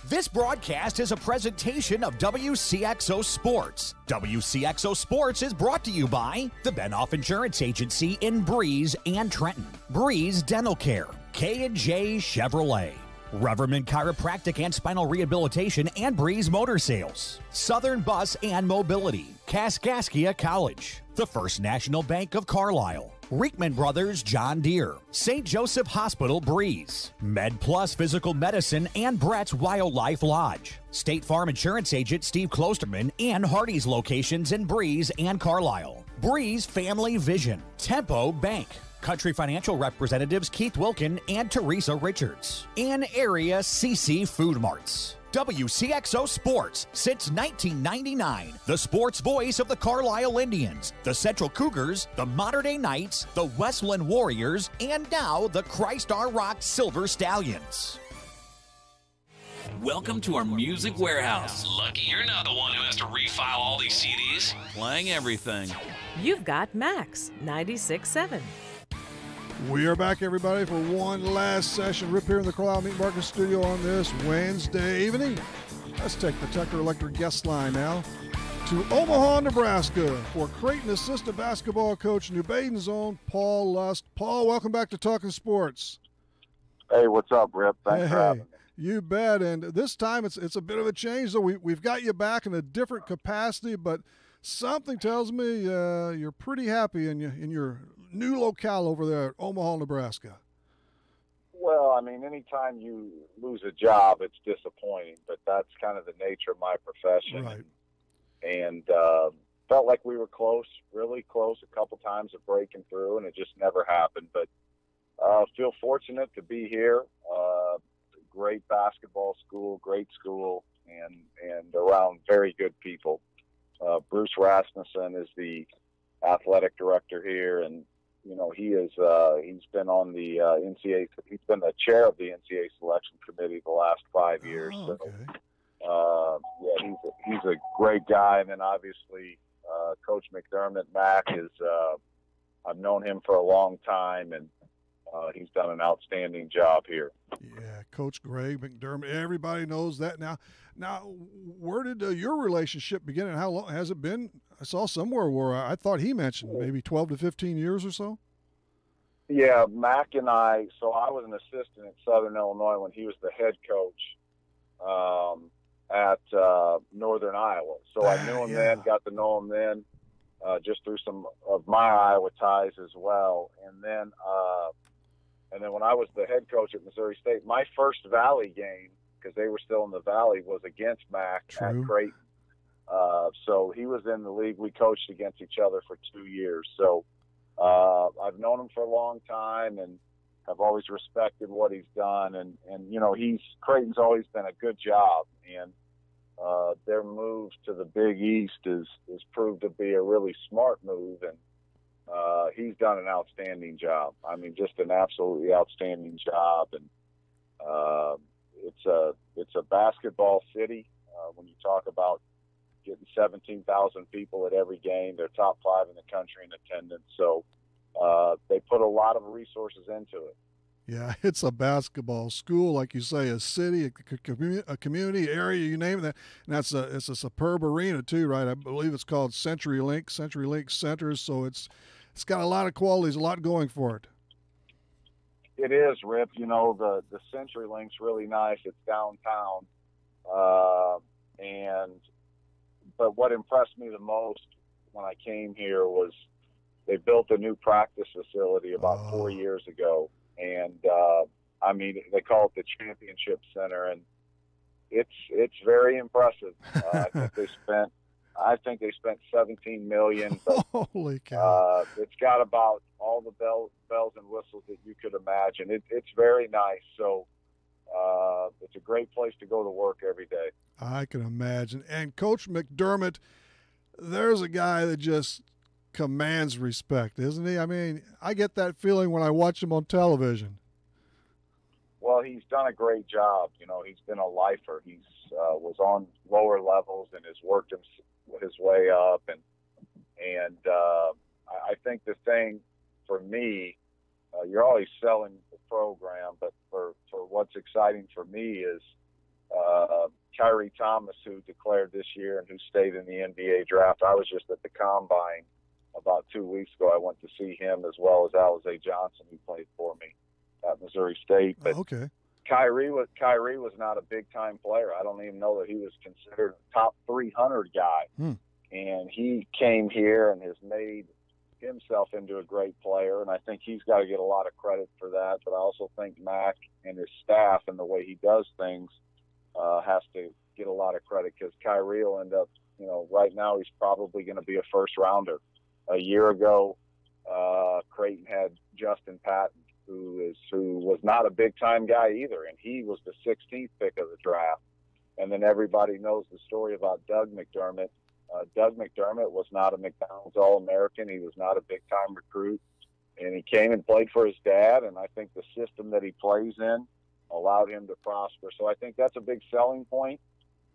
This broadcast is a presentation of Wcxo Sports. Wcxo Sports is brought to you by the Benhoff Insurance Agency in Breeze and Trenton, Breeze Dental Care, K&J Chevrolet, Reverman Chiropractic and Spinal Rehabilitation and Breeze Motor Sales, Southern Bus and Mobility, Kaskaskia College, the First National Bank of Carlisle, Reekman Brothers John Deere, St. Joseph Hospital Breeze, Med Plus Physical Medicine and Brett's Wildlife Lodge, State Farm Insurance Agent Steve Klosterman and Hardy's locations in Breeze and Carlisle, Breeze Family Vision, Tempo Bank, Country Financial Representatives Keith Wilkin and Teresa Richards, and Area CC Food Marts. WCXO Sports since 1999. The sports voice of the Carlisle Indians, the Central Cougars, the Mater Dei Knights, the Westland Warriors, and now the Christ Our Rock Silver Stallions. Welcome to our music warehouse. Lucky you're not the one who has to refile all these CDs. Playing everything. You've got Max 96.7. We are back, everybody, for one last session. Rip here in the Carlisle Meat Market Studio on this Wednesday evening. Let's take the Tucker Electric guest line now to Omaha, Nebraska for Creighton assistant basketball coach, New Baden's own Paul Lust. Paul, welcome back to Talkin' Sports. Hey, what's up, Rip? Thanks for having me. You bet. And this time it's a bit of a change, though. We've got you back in a different capacity, but something tells me you're pretty happy in your new locale over there at Omaha, Nebraska. Well, I mean, anytime you lose a job, it's disappointing, but that's kind of the nature of my profession. Right. And felt like we were close, really close a couple times of breaking through, and it just never happened. But feel fortunate to be here. Great basketball school, great school, and around very good people. Bruce Rasmussen is the athletic director here, and you know, he's been on the NCAA. He's been the chair of the NCAA selection committee the last 5 years. Oh, okay. So, yeah, he's a great guy. And then obviously, Coach McDermott, Mac is. I've known him for a long time, and he's done an outstanding job here. Yeah, Coach Greg McDermott. Everybody knows that now. Now, where did your relationship begin, and how long has it been? I saw somewhere where I thought he mentioned maybe 12 to 15 years or so. Yeah, Mac and I. So I was an assistant at Southern Illinois when he was the head coach at Northern Iowa. So I knew him then, got to know him then, just through some of my Iowa ties as well. And then when I was the head coach at Missouri State, my first Valley game, because they were still in the Valley, was against Mac at Creighton. So he was in the league. We coached against each other for 2 years. So I've known him for a long time and have always respected what he's done. And you know, Creighton's always been a good job. And their move to the Big East is proved to be a really smart move. And he's done an outstanding job. I mean, just an absolutely outstanding job. And it's a basketball city. When you talk about getting 17,000 people at every game, they're top 5 in the country in attendance. So they put a lot of resources into it. Yeah, it's a basketball school, like you say, a city, a community area, you name it. And it's a superb arena too, right? I believe it's called CenturyLink Center. So it's got a lot of qualities, a lot going for it. It is, Rip. You know, the CenturyLink's really nice. It's downtown. But what impressed me the most when I came here was they built a new practice facility about 4 years ago. And, I mean, they call it the Championship Center, and it's very impressive. I think they spent $17 million. But, holy cow! It's got about all the bells and whistles that you could imagine. It's very nice. So it's a great place to go to work every day. I can imagine. And Coach McDermott, there's a guy that just commands respect, isn't he? I mean, I get that feeling when I watch him on television. Well, he's done a great job. You know, he's been a lifer. He's was on lower levels and has worked his way up. And I think the thing for me, you're always selling the program, but for what's exciting for me is Kyrie Thomas, who declared this year and who stayed in the NBA draft. I was just at the Combine about 2 weeks ago. I went to see him as well as Alizé Johnson, who played for me at Missouri State. But okay. Kyrie was not a big-time player. I don't even know that he was considered a top 300 guy. And he came here and has made himself into a great player, and I think he's got to get a lot of credit for that. But I also think Mac and his staff and the way he does things has to get a lot of credit, because Kyrie will end up, you know, right now he's probably going to be a first-rounder. A year ago, Creighton had Justin Patton, who was not a big-time guy either, and he was the 16th pick of the draft. And then everybody knows the story about Doug McDermott. Doug McDermott was not a McDonald's All-American. He was not a big-time recruit. And he came and played for his dad, and I think the system that he plays in allowed him to prosper. So I think that's a big selling point,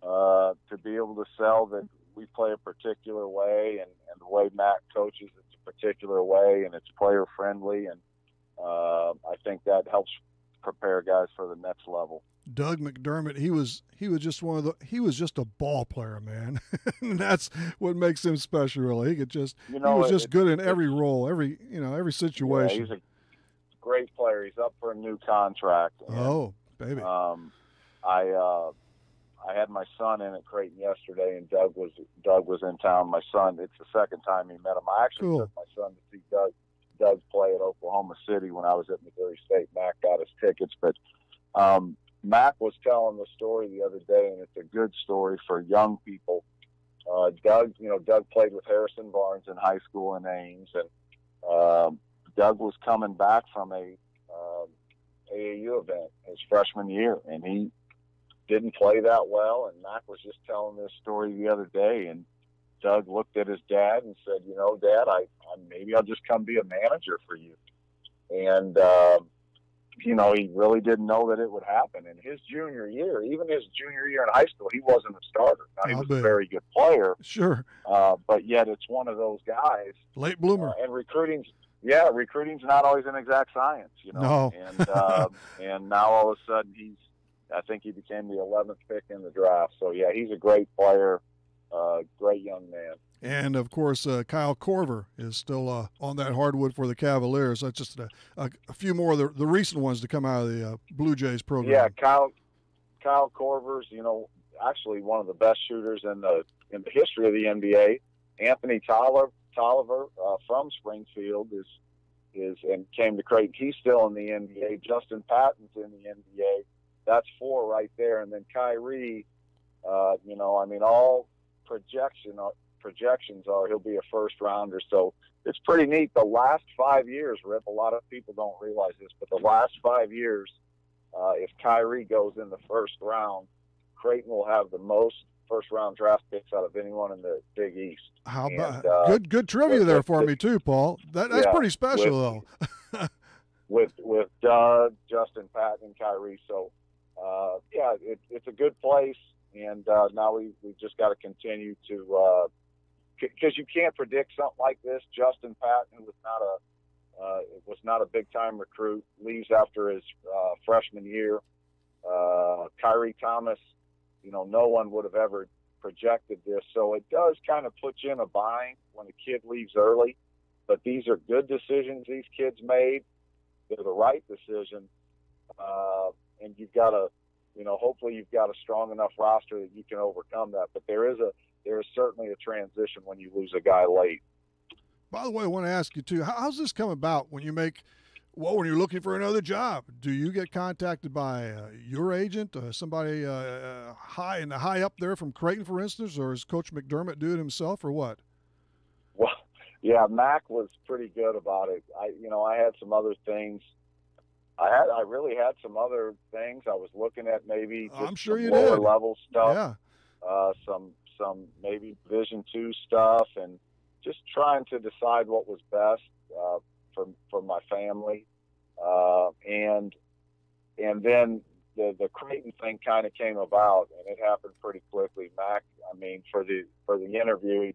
to be able to sell that we play a particular way, and the way Matt coaches, it's a particular way, and it's player-friendly. And I think that helps prepare guys for the next level. Doug McDermott, he was just a ball player, man. And that's what makes him special, really. He was just good in every role, every situation. Yeah, he's a great player. He's up for a new contract. Oh, baby. I had my son in at Creighton yesterday, and Doug was in town. My son, it's the second time he met him. I actually took my son to see Doug play at Oklahoma City when I was at Missouri State. Mac got his tickets, but Mac was telling the story the other day, and it's a good story for young people. Doug played with Harrison Barnes in high school in Ames, and Doug was coming back from a AAU event his freshman year, and he didn't play that well. And Mac was just telling this story the other day, and Doug looked at his dad and said, "You know, Dad, maybe I'll just come be a manager for you." And he really didn't know that it would happen. And his junior year, even his junior year in high school, he wasn't a starter. Now, he was a very good player. Sure. But yet it's one of those guys. Late bloomer. And recruiting's not always an exact science, you know. No. And now all of a sudden I think he became the 11th pick in the draft. So, yeah, he's a great player, great young man. And, of course, Kyle Korver is still on that hardwood for the Cavaliers. That's just a few more of the recent ones to come out of the Blue Jays program. Yeah, Kyle Korver's, actually one of the best shooters in the history of the NBA. Anthony Tolliver from Springfield is and came to Creighton. He's still in the NBA. Justin Patton's in the NBA. That's 4 right there. And then Kyrie, all projections are he'll be a first rounder. So it's pretty neat. The last 5 years, Rip, a lot of people don't realize this, but the last 5 years, if Kyrie goes in the first round, Creighton will have the most first round draft picks out of anyone in the Big East. How about good trivia there for me too, Paul. That's pretty special though. with Doug, Justin Patton, and Kyrie. So it's a good place, and now we just got to continue to because you can't predict something like this. Justin Patton was not a big time recruit, leaves after his freshman year. Kyrie Thomas, no one would have ever projected this. So it does kind of put you in a bind when a kid leaves early. But these are good decisions these kids made. They're the right decision. And you've got to, hopefully you've got a strong enough roster that you can overcome that. But there is certainly a transition when you lose a guy late. By the way, I want to ask you too, how's this come about when you're looking for another job? Do you get contacted by your agent, somebody high up there from Creighton, for instance, or is Coach McDermott do it himself, or what? Well, yeah, Mac was pretty good about it. I had some other things. I really had some other things. I was looking at maybe just lower level stuff. Yeah. Some maybe Division II stuff, and just trying to decide what was best for my family, and then the Creighton thing kind of came about, and it happened pretty quickly. Mac, I mean, for the interview,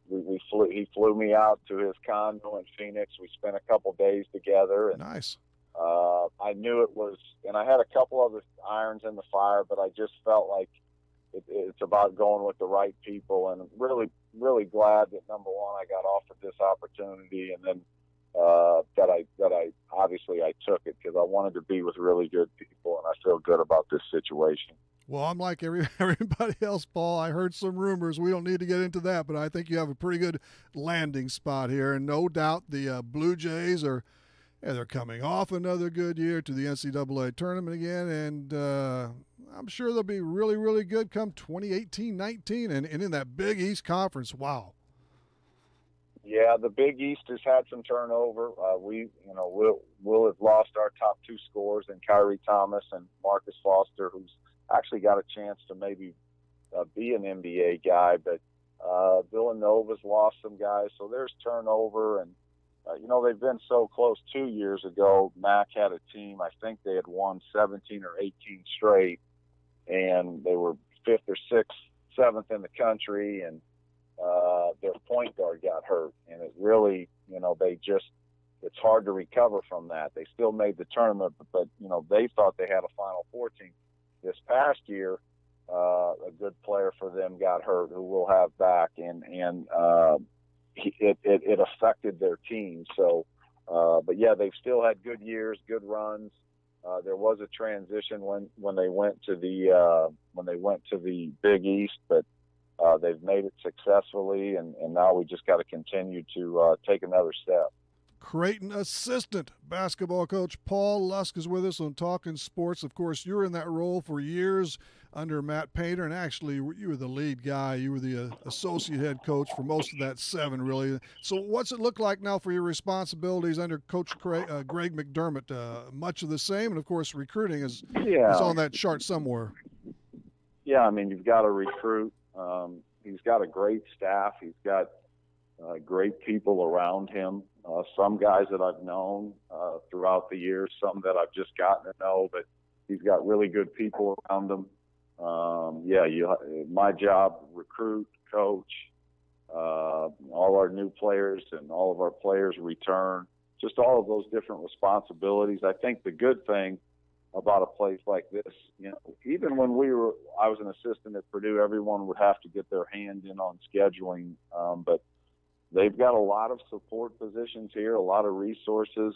he flew me out to his condo in Phoenix. We spent a couple days together. And, nice. I knew it was, and I had a couple other irons in the fire, but I just felt like it's about going with the right people, and really, really glad that, number one, I got offered this opportunity, and then that I obviously I took it because I wanted to be with really good people, and I feel good about this situation. Well, I'm like everybody else, Paul. I heard some rumors. We don't need to get into that, but I think you have a pretty good landing spot here, and no doubt the Blue Jays they're coming off another good year to the NCAA tournament again, and I'm sure they'll be really, really good come 2018-19, and in that Big East Conference. Wow. Yeah, the Big East has had some turnover. We'll have lost our top two scorers in Kyrie Thomas and Marcus Foster, who's actually got a chance to maybe be an NBA guy, but Villanova's lost some guys, so there's turnover. And they've been so close. 2 years ago, Mac had a team, I think they had won 17 or 18 straight, and they were 5th or 6th, 7th in the country, and their point guard got hurt, and it really, it's hard to recover from that. They still made the tournament, but they thought they had a Final Four team. This past year, a good player for them got hurt, who we'll have back, and it affected their team. So, but yeah, they've still had good years, good runs. There was a transition when they went to the Big East, but they've made it successfully, and now we just got to continue to take another step. Creighton assistant basketball coach Paul Lusk is with us on Talkin' Sports. Of course, you were in that role for years under Matt Painter, and actually you were the lead guy. You were the associate head coach for most of that 7, really. So what's it look like now for your responsibilities under Coach Greg McDermott? Much of the same, and, of course, recruiting is on that chart somewhere. Yeah, I mean, you've got to recruit. He's got a great staff. He's got great people around him. Some guys that I've known throughout the years, some that I've just gotten to know, but he's got really good people around him. My job, recruit, coach, all our new players and all of our players return, just all of those different responsibilities. I think the good thing about a place like this, even when I was an assistant at Purdue, everyone would have to get their hand in on scheduling, but they've got a lot of support positions here, a lot of resources.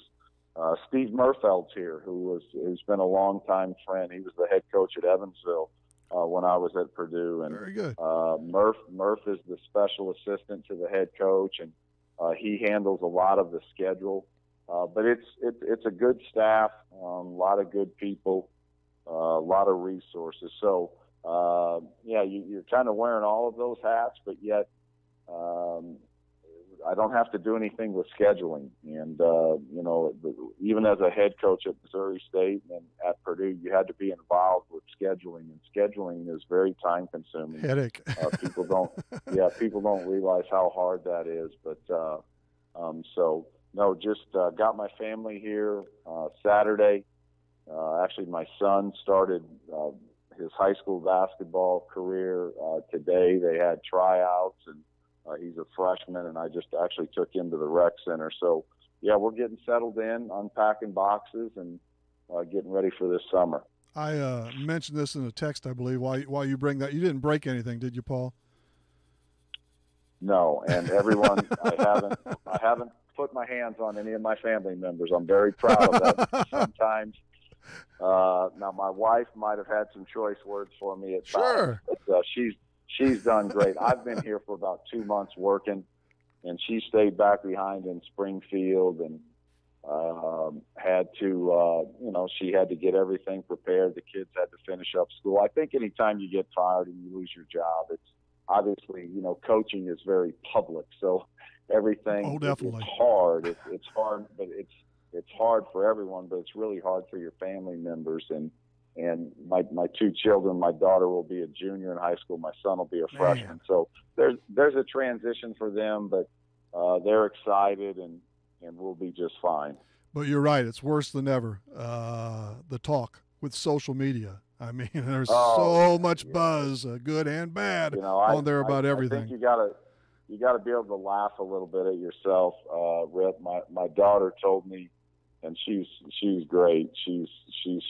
Steve Murfeld's here, who's been a longtime friend. He was the head coach at Evansville when I was at Purdue. And very good. Murph is the special assistant to the head coach, and he handles a lot of the schedule. But it's a good staff, a lot of good people, a lot of resources. So you're kind of wearing all of those hats, but yet I don't have to do anything with scheduling. And even as a head coach at Missouri State and at Purdue, you had to be involved with scheduling, and scheduling is very time consuming. Headache. People don't realize how hard that is. But just got my family here Saturday. Actually, my son started his high school basketball career today. They had tryouts, and he's a freshman, and I just actually took him to the rec center. So, we're getting settled in, unpacking boxes, and getting ready for this summer. I mentioned this in a text, I believe, while you bring that. You didn't break anything, did you, Paul? No, and everyone, I haven't put my hands on any of my family members. I'm very proud of that. Sometimes, now my wife might have had some choice words for me at times, but she's done great. I've been here for about 2 months working, and she stayed back behind in Springfield and she had to get everything prepared. The kids had to finish up school. I think anytime you get fired and you lose your job, it's obviously, coaching is very public, so everything definitely. It's hard. It's hard, but it's hard for everyone, but it's really hard for your family members. And and my two children, my daughter will be a junior in high school, my son will be a freshman. So there's a transition for them, but they're excited, and we'll be just fine. But you're right, it's worse than ever, the talk with social media. I mean, there's so much buzz, good and bad, on there about everything. I think you gotta be able to laugh a little bit at yourself. Rip, my daughter told me, and she's great. She's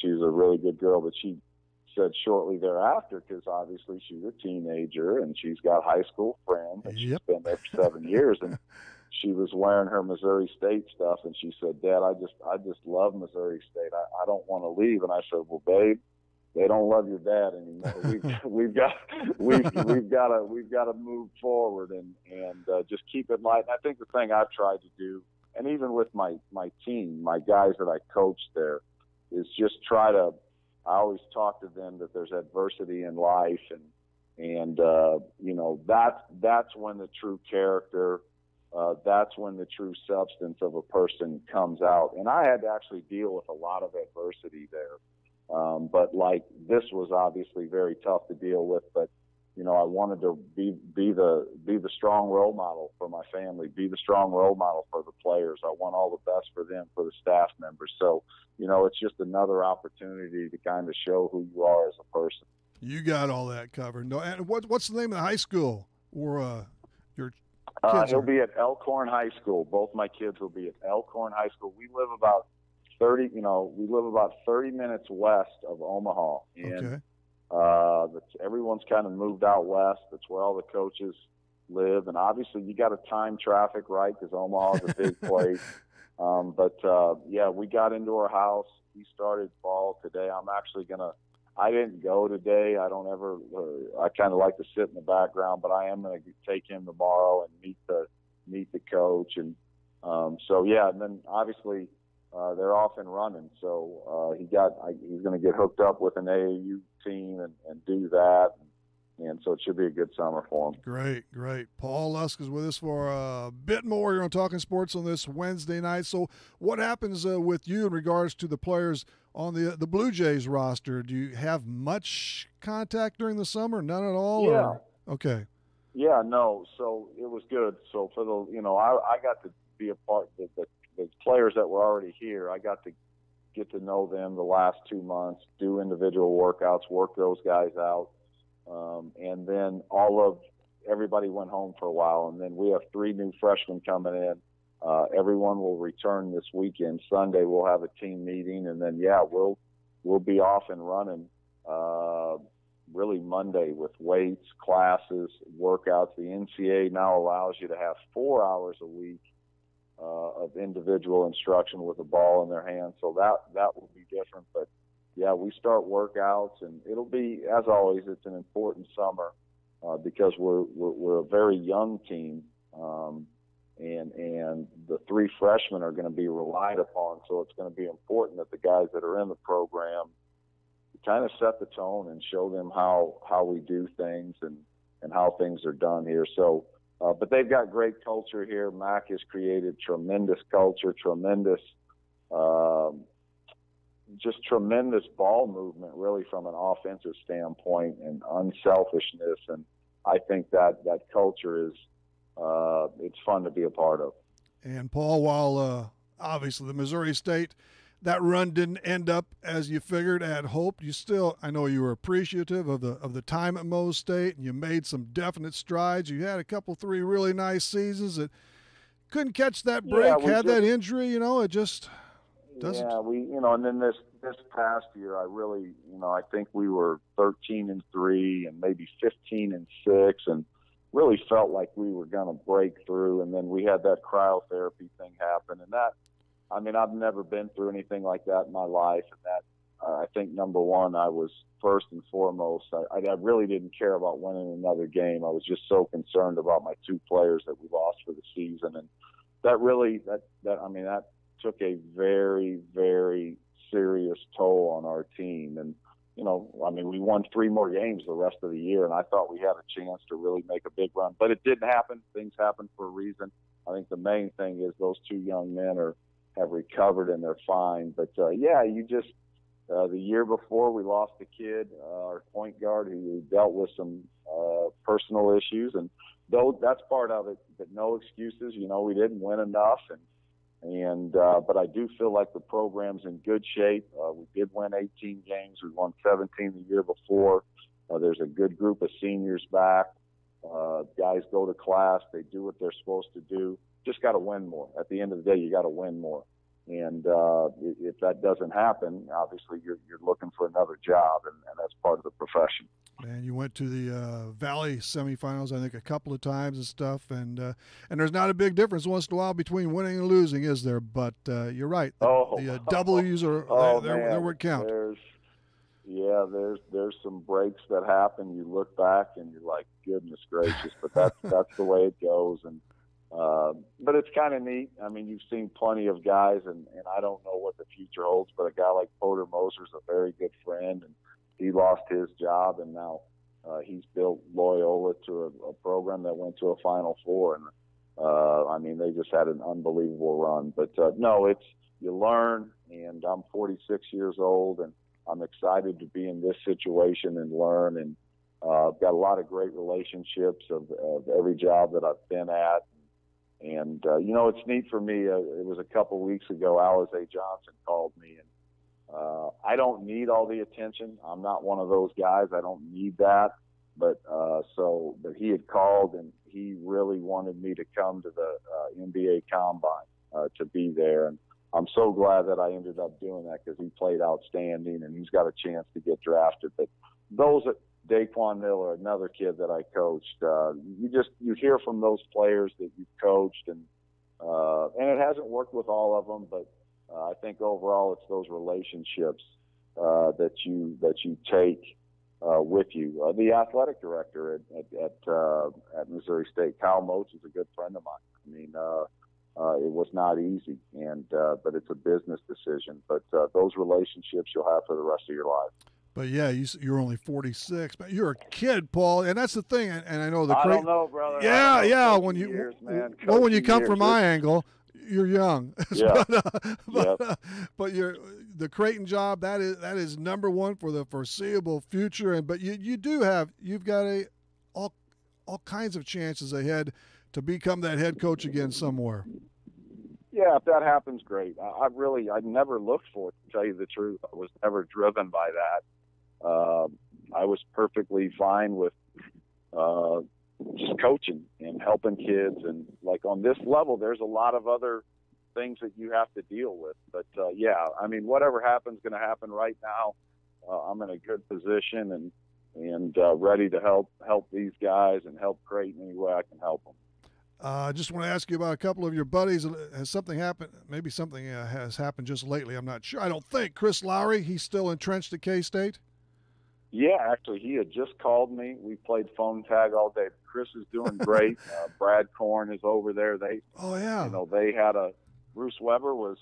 a really good girl, but she said shortly thereafter, because obviously she's a teenager and she's got high school friends, and she's been there for 7 years, and she was wearing her Missouri State stuff, and she said, "Dad, I just love Missouri State. I don't want to leave." And I said, "Well, babe, they don't love your dad anymore. We've got to move forward and just keep it light." And I think the thing I've tried to do, and even with my team, my guys that I coach there, is just try to. I always talk to them that there's adversity in life, and that's when the true character, that's when the true substance of a person comes out. And I had to actually deal with a lot of adversity there. But like, this was obviously very tough to deal with, but I wanted to be the strong role model for my family, be the strong role model for the players. I want all the best for them, for the staff members. So, it's just another opportunity to kind of show who you are as a person. You got all that covered. No, and what's the name of the high school where your kids he'll be at Elkhorn High School. Both my kids will be at Elkhorn High School. We live about 30 minutes west of Omaha, and everyone's kind of moved out west. That's where all the coaches live, and obviously you got to time traffic right, because Omaha is a big place. We got into our house. We started fall today. I didn't go today. I don't ever. I kind of like to sit in the background, but I am going to take him tomorrow and meet the coach, and and then obviously. They're off and running, so he's going to get hooked up with an AAU team and do that, and so it should be a good summer for him. Great. Paul Lusk is with us for a bit more here on Talking Sports on this Wednesday night. So what happens with you in regards to the players on the Blue Jays roster? Do you have much contact during the summer? None at all? Yeah. Or? Okay. Yeah, no. So it was good. So for I got to be a part of the players that were already here. I got to get to know them the last 2 months, do individual workouts, work those guys out. And then everybody went home for a while. And then we have 3 new freshmen coming in. Everyone will return this weekend. Sunday we'll have a team meeting, and then we'll be off and running really Monday with weights, classes, workouts. The NCAA now allows you to have 4 hours a week of individual instruction with a ball in their hands, so that will be different. But we start workouts, and it'll be, as always, it's an important summer because we're a very young team, and the 3 freshmen are going to be relied upon. So it's going to be important that the guys that are in the program kind of set the tone and show them how we do things and how things are done here. So. But they've got great culture here. Mac has created tremendous culture, tremendous ball movement, really, from an offensive standpoint, and unselfishness. And I think that culture is it's fun to be a part of. And Paul, while obviously the Missouri State, that run didn't end up as you figured, had hoped, I know you were appreciative of the time at Mo State, and you made some definite strides. You had a couple, 3 really nice seasons that couldn't catch that break, that injury, it just doesn't. Yeah, and then this past year, I think we were 13-3 and maybe 15-6, and really felt like we were going to break through. And then we had that cryotherapy thing happen, and that, I've never been through anything like that in my life, and that I think, number one, I was first and foremost. I really didn't care about winning another game. I was just so concerned about my 2 players that we lost for the season, and that took a very, very serious toll on our team. And we won 3 more games the rest of the year, and I thought we had a chance to really make a big run, but it didn't happen. Things happen for a reason. I think the main thing is those 2 young men have recovered and they're fine. But The year before, we lost a kid, our point guard, who dealt with some personal issues, and though that's part of it. But no excuses. You know, we didn't win enough, but I do feel like the program's in good shape. We did win 18 games. We won 17 the year before. There's a good group of seniors back. Guys go to class. They do what they're supposed to do. Just got to win more. At the end of the day, you got to win more. And if that doesn't happen, obviously you're looking for another job, and that's part of the profession. And you went to the Valley semifinals, I think, a couple of times and stuff. And there's not a big difference once in a while between winning and losing, is there? But you're right. The W's are they're what count. There's some breaks that happen. You look back and you're like, goodness gracious, but that's the way it goes. And but it's kind of neat. I mean, you've seen plenty of guys, and I don't know what the future holds, but a guy like Porter Moser's a very good friend, and he lost his job, and now he's built Loyola to a program that went to a Final Four. And I mean, they just had an unbelievable run. But no, you learn, and I'm 46 years old, and I'm excited to be in this situation and learn. And I've got a lot of great relationships of every job that I've been at. And, you know, it's neat for me. It was a couple weeks ago, Alize Johnson called me, and I don't need all the attention. I'm not one of those guys. I don't need that. But he had called, and he really wanted me to come to the NBA Combine to be there. And I'm so glad that I ended up doing that, because he played outstanding, and he's got a chance to get drafted. But those Daquan Miller, another kid that I coached. You hear from those players that you've coached, and it hasn't worked with all of them, but I think overall it's those relationships that you take with you. The athletic director at Missouri State, Kyle Moats, is a good friend of mine. I mean, it was not easy, but it's a business decision. But those relationships you'll have for the rest of your life. But yeah, you're only 46, but you're a kid, Paul, and that's the thing. And I know I don't know, brother. Yeah. When you come from my years. angle, you're young. Yeah. But the Creighton job, that is number one for the foreseeable future. But you've got all kinds of chances ahead to become that head coach again somewhere. Yeah, if that happens, great. I never looked for it, to tell you the truth. I was never driven by that. I was perfectly fine with just coaching and helping kids. And like on this level, there's a lot of other things that you have to deal with. But yeah, I mean, whatever happens is going to happen. Right now, I'm in a good position and ready to help these guys and help Creighton any way I can help them. I just want to ask you about a couple of your buddies. Has something happened? Maybe something has happened just lately. I'm not sure. I don't think. Chris Lowry, he's still entrenched at K-State? Yeah, actually, he had just called me. We played phone tag all day. Chris is doing great. Brad Korn is over there. They had Bruce Weber was,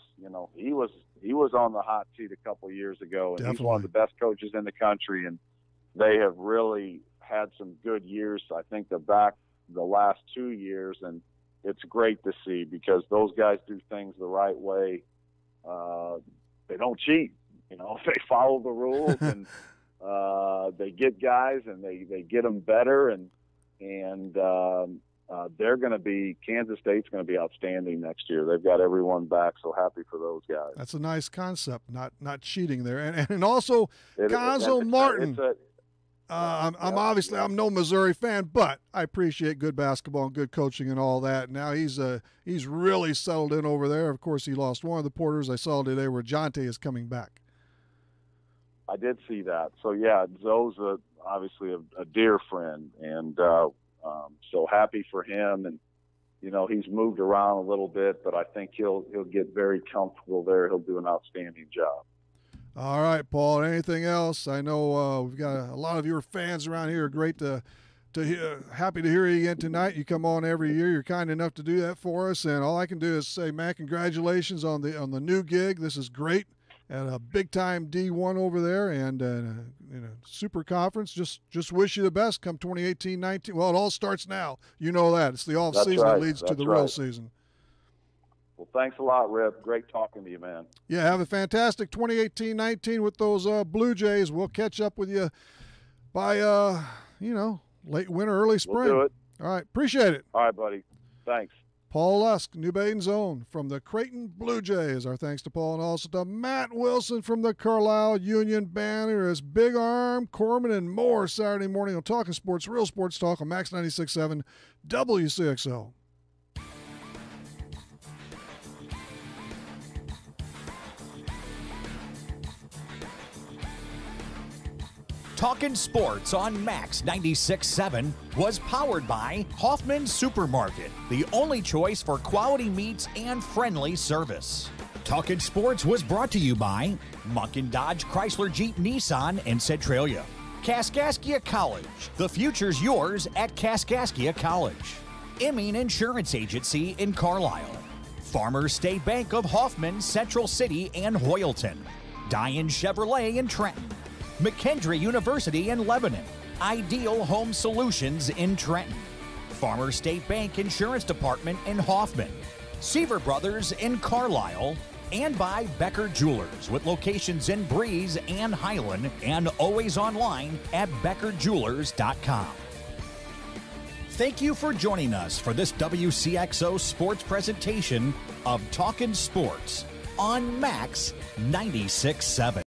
he was on the hot seat a couple of years ago, and he's one of the best coaches in the country. And they have really had some good years. I think they're back the last 2 years, and it's great to see, because those guys do things the right way. They don't cheat, they follow the rules, and they get guys, and they get them better, and they're going to be, Kansas State's going to be outstanding next year. They've got everyone back, so happy for those guys. That's a nice concept, not cheating there. And also Gonzo Martin. I'm no Missouri fan, but I appreciate good basketball and good coaching and all that. Now he's really settled in over there. Of course, he lost one of the porters. I saw today where Jonte is coming back. I did see that. So yeah, Zoe's obviously a dear friend, and so happy for him. And he's moved around a little bit, but I think he'll get very comfortable there. He'll do an outstanding job. All right, Paul. Anything else? I know we've got a lot of your fans around here. Great to happy to hear you again tonight. You come on every year. You're kind enough to do that for us, and all I can do is say, man, congratulations on the new gig. This is great, and a big time D1 over there, and super conference. Just wish you the best come 2018-19. Well, it all starts now. You know that it's the off season that leads to the real season. Well, thanks a lot, Rip. Great talking to you, man. Yeah, have a fantastic 2018-19 with those Blue Jays. We'll catch up with you by, late winter, early spring. We'll do it. All right, appreciate it. All right, buddy. Thanks. Paul Lusk, New Baden's Own from the Creighton Blue Jays. Our thanks to Paul, and also to Matt Wilson from the Carlisle Union Banner. As Big Arm, Corman, and more Saturday morning on Talkin' Sports, Real Sports Talk on Max 96.7 WCXO. Talkin' Sports on Max 96.7 was powered by Hoffman Supermarket, the only choice for quality meats and friendly service. Talkin' Sports was brought to you by Munkin Dodge Chrysler Jeep Nissan in Centralia. Kaskaskia College, the future's yours at Kaskaskia College. Emin Insurance Agency in Carlisle. Farmers State Bank of Hoffman, Central City, and Hoyleton. Diane Chevrolet in Trenton. McKendree University in Lebanon. Ideal Home Solutions in Trenton. Farmers State Bank Insurance Department in Hoffman. Seaver Brothers in Carlisle. And by Becker Jewelers with locations in Breeze and Highland and always online at beckerjewelers.com. Thank you for joining us for this WCXO sports presentation of Talkin' Sports on Max 96.7.